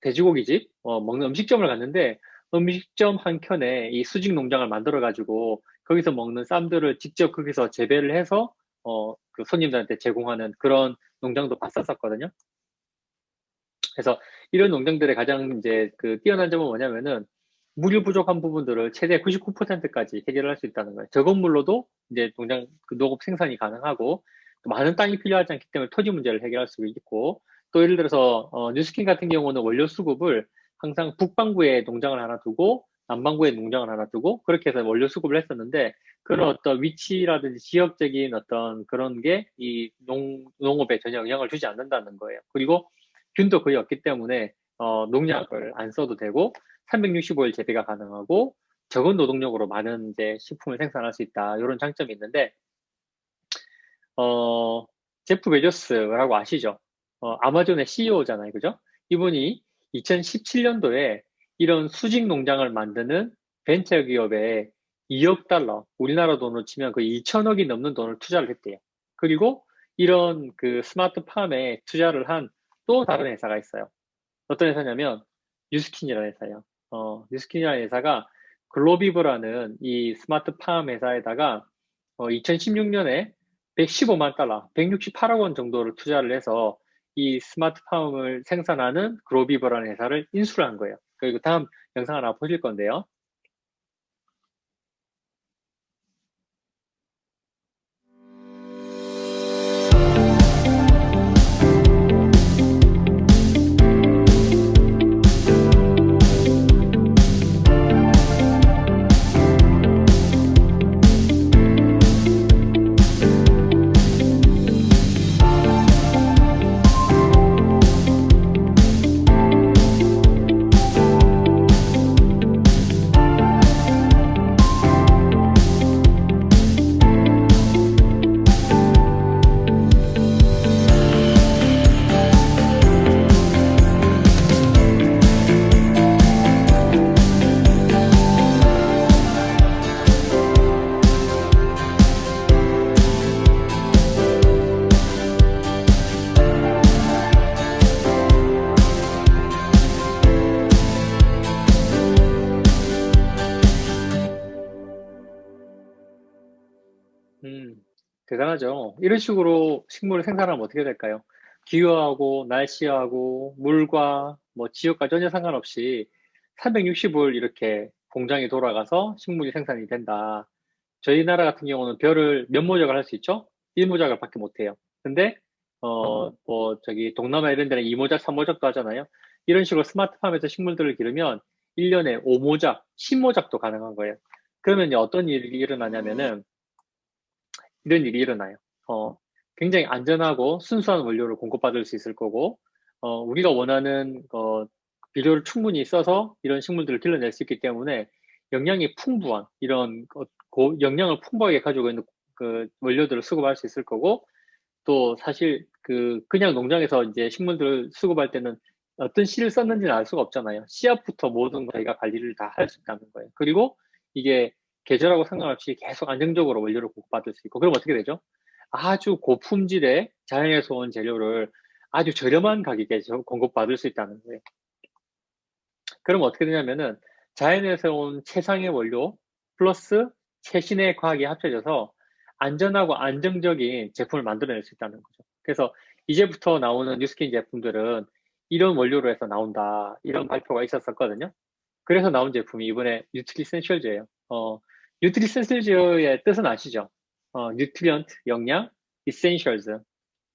돼지고기집, 먹는 음식점을 갔는데 음식점 한 켠에 이 수직 농장을 만들어가지고 거기서 먹는 쌈들을 직접 거기서 재배를 해서 그 손님들한테 제공하는 그런 농장도 봤었거든요. 그래서 이런 농장들의 가장 이제 그 뛰어난 점은 뭐냐면은 물이 부족한 부분들을 최대 99%까지 해결할 수 있다는 거예요. 적은 물로도 이제 농장 그 농업 생산이 가능하고 많은 땅이 필요하지 않기 때문에 토지 문제를 해결할 수 있고 또 예를 들어서 뉴스킨 같은 경우는 원료 수급을 항상 북반구에 농장을 하나 두고 남반구에 농장을 하나 두고 그렇게 해서 원료 수급을 했었는데 그런 어떤 위치라든지 지역적인 어떤 그런 게 이 농업에 전혀 영향을 주지 않는다는 거예요. 그리고 균도 거의 없기 때문에 농약을 안 써도 되고 365일 재배가 가능하고 적은 노동력으로 많은 이제 식품을 생산할 수 있다. 이런 장점이 있는데 제프 베조스라고 아시죠? 아마존의 CEO잖아요. 그죠? 이분이 2017년도에 이런 수직 농장을 만드는 벤처 기업에 2억 달러, 우리나라 돈으로 치면 거의 2천억이 넘는 돈을 투자를 했대요. 그리고 이런 그 스마트팜에 투자를 한 또 다른 회사가 있어요. 어떤 회사냐면 뉴스킨이라는 회사예요. 뉴스킨이라는 회사가 글로비브라는 이 스마트팜 회사에다가 2016년에 115만 달러, 168억 원 정도를 투자를 해서 이 스마트팜을 생산하는 글로비브라는 회사를 인수를 한 거예요. 그리고 다음 영상 하나 보실 건데요. 대단하죠. 이런 식으로 식물을 생산하면 어떻게 될까요? 기후하고 날씨하고 물과 뭐 지역과 전혀 상관없이 365일 이렇게 공장이 돌아가서 식물이 생산이 된다. 저희 나라 같은 경우는 별을 몇 모작을 할 수 있죠? 1모작을 밖에 못 해요. 근데 뭐 저기 동남아 이런 데는 2모작, 3모작도 하잖아요. 이런 식으로 스마트팜에서 식물들을 기르면 1년에 5모작, 10모작도 가능한 거예요. 그러면 이제 어떤 일이 일어나냐면은 이런 일이 일어나요. 굉장히 안전하고 순수한 원료를 공급받을 수 있을 거고, 우리가 원하는 비료를 충분히 써서 이런 식물들을 길러낼 수 있기 때문에 영양이 풍부한 이런 영양을 풍부하게 가지고 있는 그 원료들을 수급할 수 있을 거고, 또 사실 그냥 농장에서 이제 식물들을 수급할 때는 어떤 씨를 썼는지는 알 수가 없잖아요. 씨앗부터 모든 저희가 관리를 다 할 수 있다는 거예요. 그리고 이게 계절하고 상관없이 계속 안정적으로 원료를 공급받을 수 있고, 그럼 어떻게 되죠? 아주 고품질의 자연에서 온 재료를 아주 저렴한 가격에 공급받을 수 있다는 거예요. 그럼 어떻게 되냐면은 자연에서 온 최상의 원료 플러스 최신의 과학이 합쳐져서 안전하고 안정적인 제품을 만들어낼 수 있다는 거죠. 그래서 이제부터 나오는 뉴스킨 제품들은 이런 원료로 해서 나온다. 이런 발표가 있었었거든요. 그래서 나온 제품이 이번에 뉴트리센셜즈예요. 뉴트리센셜즈의 뜻은 아시죠? 뉴트리언트, 영양, 이센셜즈,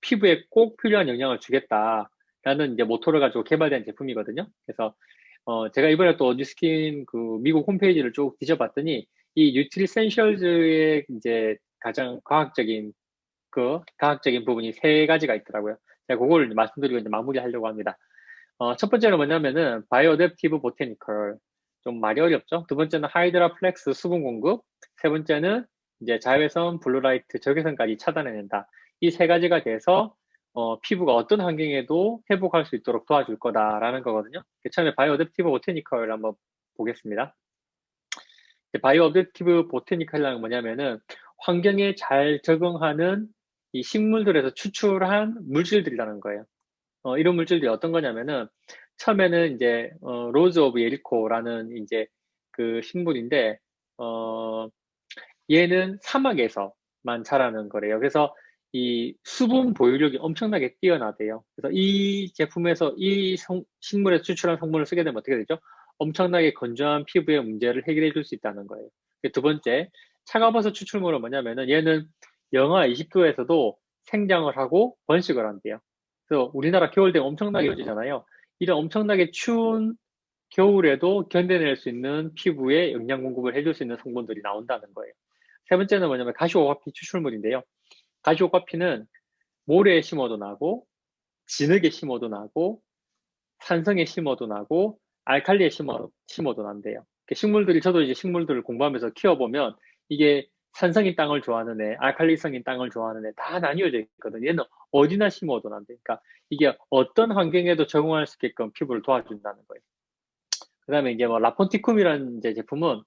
피부에 꼭 필요한 영양을 주겠다라는 이제 모토를 가지고 개발된 제품이거든요. 그래서 제가 이번에 또 뉴스킨 미국 홈페이지를 쭉 뒤져봤더니 이 뉴트리센셜즈의 이제 가장 과학적인 부분이 세 가지가 있더라고요. 제가 그걸 말씀드리고 이제 마무리하려고 합니다. 첫 번째는 뭐냐면은 바이오어댑티브 보테니컬, 좀 말이 어렵죠. 두 번째는 하이드라 플렉스 수분 공급, 세 번째는 이제 자외선, 블루라이트, 적외선까지 차단해낸다. 이 세 가지가 돼서 피부가 어떤 환경에도 회복할 수 있도록 도와줄 거다라는 거거든요. 처음에 바이오어댑티브 보테니컬 한번 보겠습니다. 바이오어댑티브 보테니컬이라는 뭐냐면은 환경에 잘 적응하는 이 식물들에서 추출한 물질들이라는 거예요. 이런 물질들이 어떤 거냐면은 처음에는 이제 로즈 오브 예리코라는 이제 그 식물인데 얘는 사막에서만 자라는 거래요. 그래서 이 수분 보유력이 엄청나게 뛰어나대요. 그래서 이 제품에서 식물에서 추출한 성분을 쓰게 되면 어떻게 되죠? 엄청나게 건조한 피부의 문제를 해결해 줄 수 있다는 거예요. 두 번째, 차가버섯 추출물은 뭐냐면은 얘는 영하 20도에서도 생장을 하고 번식을 한대요. 그래서 우리나라 겨울 되면 엄청나게 더워지잖아요. 이런 엄청나게 추운 겨울에도 견뎌낼 수 있는 피부에 영양 공급을 해줄 수 있는 성분들이 나온다는 거예요. 세 번째는 뭐냐면 가시오화피 추출물인데요. 가시오화피는 모래에 심어도 나고, 진흙에 심어도 나고, 산성에 심어도 나고, 알칼리에 심어도 난대요. 식물들이, 저도 이제 식물들을 공부하면서 키워보면 이게 산성인 땅을 좋아하는 애, 알칼리성인 땅을 좋아하는 애 다 나뉘어져 있거든요. 얘는 어디나 심어도 난대. 그러니까 이게 어떤 환경에도 적응할 수 있게끔 피부를 도와준다는 거예요. 그 다음에 이제 뭐 라폰티쿰이라는 이제 제품은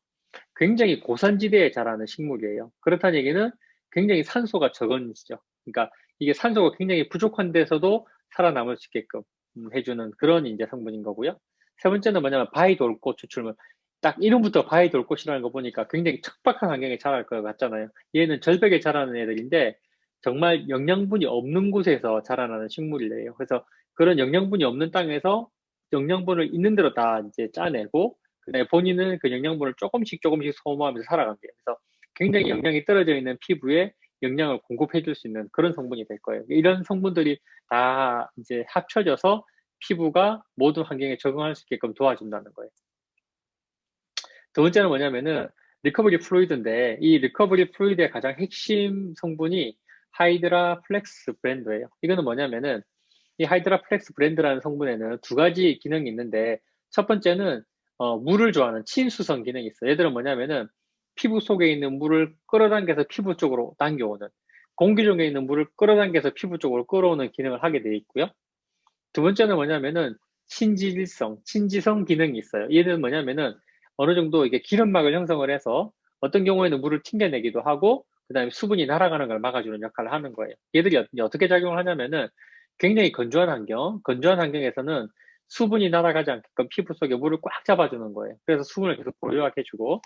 굉장히 고산지대에 자라는 식물이에요. 그렇다는 얘기는 굉장히 산소가 적은 시죠. 그러니까 이게 산소가 굉장히 부족한 데서도 살아남을 수 있게끔 해주는 그런 이제 성분인 거고요. 세 번째는 뭐냐면 바위돌꽃 추출물. 딱 이름부터 바위돌꽃이라는 거 보니까 굉장히 척박한 환경에 자랄 것 같잖아요. 얘는 절벽에 자라는 애들인데 정말 영양분이 없는 곳에서 자라나는 식물이래요. 그래서 그런 영양분이 없는 땅에서 영양분을 있는 대로 다 이제 짜내고, 그다음에 본인은 그 영양분을 조금씩 소모하면서 살아간대요. 그래서 굉장히 영양이 떨어져 있는 피부에 영양을 공급해 줄 수 있는 그런 성분이 될 거예요. 이런 성분들이 다 이제 합쳐져서 피부가 모든 환경에 적응할 수 있게끔 도와준다는 거예요. 두 번째는 뭐냐면은 리커버리 플루이드인데, 이 리커버리 플루이드의 가장 핵심 성분이 하이드라 플렉스 브랜드예요. 이거는 뭐냐면은 이 하이드라 플렉스 브랜드라는 성분에는 두 가지 기능이 있는데, 첫 번째는 물을 좋아하는 친수성 기능이 있어요. 얘들은 뭐냐면은 피부 속에 있는 물을 끌어당겨서 피부 쪽으로 당겨오는, 공기 중에 있는 물을 끌어당겨서 피부 쪽으로 끌어오는 기능을 하게 되어 있고요. 두 번째는 뭐냐면은 친지성 기능이 있어요. 얘는 뭐냐면은 어느 정도 이게 기름막을 형성을 해서 어떤 경우에는 물을 튕겨내기도 하고, 그 다음에 수분이 날아가는 걸 막아주는 역할을 하는 거예요. 얘들이 어떻게 작용을 하냐면은 굉장히 건조한 환경에서는 수분이 날아가지 않게끔 피부 속에 물을 꽉 잡아주는 거예요. 그래서 수분을 계속 보유하게 해주고,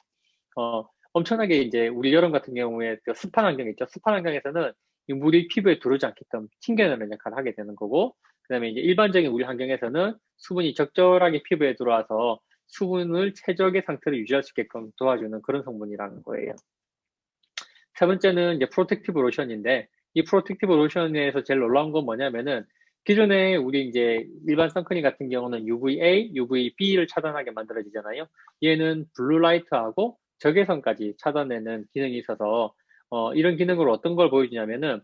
엄청나게 이제 우리 여름 같은 경우에 그 습한 환경 있죠. 습한 환경에서는 이 물이 피부에 들어오지 않게끔 튕겨내는 역할을 하게 되는 거고, 그다음에 이제 일반적인 우리 환경에서는 수분이 적절하게 피부에 들어와서 수분을 최적의 상태로 유지할 수 있게끔 도와주는 그런 성분이라는 거예요. 세 번째는 이제 프로텍티브 로션인데, 이 프로텍티브 로션에서 제일 놀라운 건 뭐냐면은, 기존에 우리 이제 일반 선크림 같은 경우는 UVA, UVB를 차단하게 만들어지잖아요. 얘는 블루라이트하고 적외선까지 차단내는 기능이 있어서, 이런 기능으로 어떤 걸 보여주냐면은,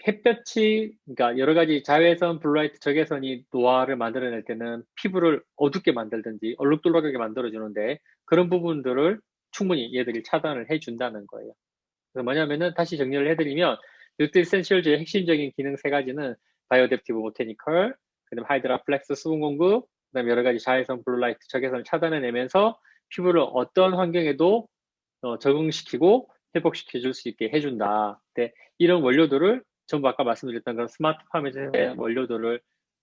햇볕이, 그러니까 여러 가지 자외선, 블루라이트, 적외선이 노화를 만들어낼 때는 피부를 어둡게 만들든지 얼룩덜룩하게 만들어주는데, 그런 부분들을 충분히 얘들이 차단을 해준다는 거예요. 그래서 뭐냐면은, 다시 정리를 해드리면, 뉴트 에센셜즈의 핵심적인 기능 세 가지는 바이오댑티브 보테니컬, 그다음에 하이드라 플렉스 수분 공급, 그다음에 여러 가지 자외선, 블루라이트, 적외선을 차단해내면서 피부를 어떤 환경에도 적응시키고 회복시켜줄 수 있게 해준다. 근데 이런 원료들을 전부 아까 말씀드렸던 그런 스마트팜의 원료들을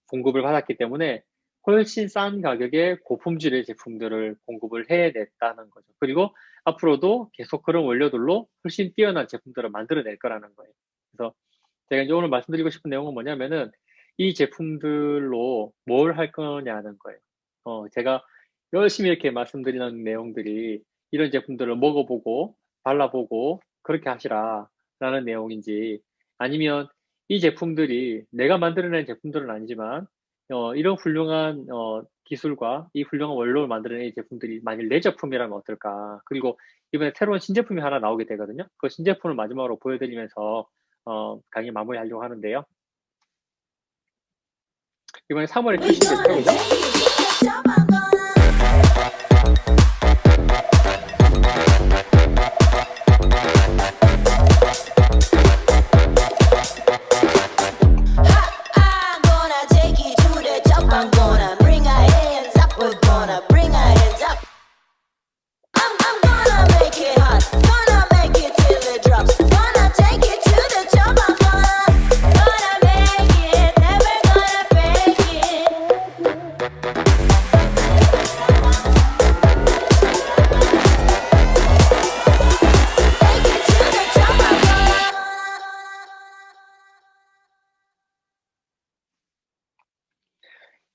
공급을 받았기 때문에 훨씬 싼 가격에 고품질의 제품들을 공급을 해냈다는 거죠. 그리고 앞으로도 계속 그런 원료들로 훨씬 뛰어난 제품들을 만들어낼 거라는 거예요. 그래서 제가 이제 오늘 말씀드리고 싶은 내용은 뭐냐면은, 이 제품들로 뭘 할 거냐는 거예요. 제가 열심히 이렇게 말씀드리는 내용들이 이런 제품들을 먹어보고 발라보고 그렇게 하시라라는 내용인지, 아니면 이 제품들이 내가 만들어낸 제품들은 아니지만 이런 훌륭한 기술과 이 훌륭한 원료를 만들어낸 이 제품들이 만일 내 제품이라면 어떨까. 그리고 이번에 새로운 신제품이 하나 나오게 되거든요. 그 신제품을 마지막으로 보여드리면서 강의 마무리하려고 하는데요. 이번에 3월에 출시됐죠.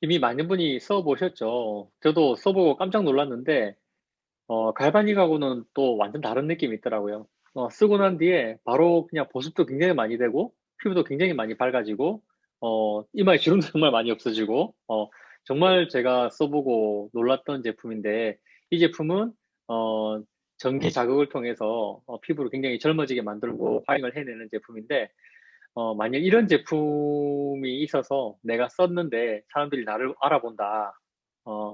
이미 많은 분이 써보셨죠. 저도 써보고 깜짝 놀랐는데, 갈바닉하고는 또 완전 다른 느낌이 있더라고요. 쓰고 난 뒤에 바로 그냥 보습도 굉장히 많이 되고, 피부도 굉장히 많이 밝아지고, 이마에 주름도 정말 많이 없어지고, 정말 제가 써보고 놀랐던 제품인데, 이 제품은, 전기 자극을 통해서 피부를 굉장히 젊어지게 만들고 파잉을 해내는 제품인데, 만약 이런 제품이 있어서 내가 썼는데 사람들이 나를 알아본다.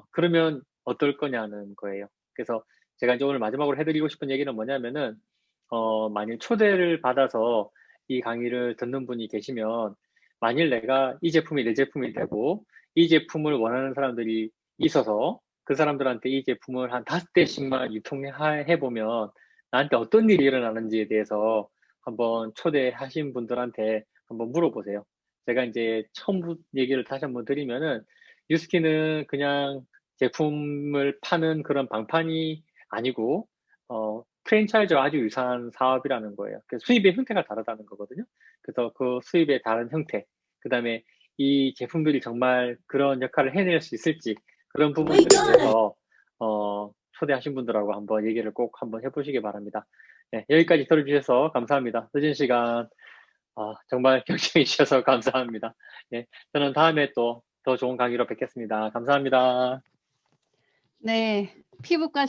그러면 어떨 거냐는 거예요. 그래서 제가 이제 오늘 마지막으로 해드리고 싶은 얘기는 뭐냐면은, 만일 초대를 받아서 이 강의를 듣는 분이 계시면, 만일 내가 이 제품이 내 제품이 되고, 이 제품을 원하는 사람들이 있어서 그 사람들한테 이 제품을 한 5대씩만 유통해보면 나한테 어떤 일이 일어나는지에 대해서 한번 초대하신 분들한테 한번 물어보세요. 제가 이제 처음 얘기를 다시 한번 드리면은, 뉴스킨은 그냥 제품을 파는 그런 방판이 아니고, 프랜차이즈와 아주 유사한 사업이라는 거예요. 그래서 수입의 형태가 다르다는 거거든요. 그래서 그 수입의 다른 형태, 그 다음에 이 제품들이 정말 그런 역할을 해낼 수 있을지, 그런 부분들에 대해서 초대하신 분들하고 한번 얘기를 꼭 한번 해보시기 바랍니다. 네, 여기까지 들어주셔서 감사합니다. 늦은 시간 정말 경청해 주셔서 감사합니다. 네, 저는 다음에 또 더 좋은 강의로 뵙겠습니다. 감사합니다. 네, 피부과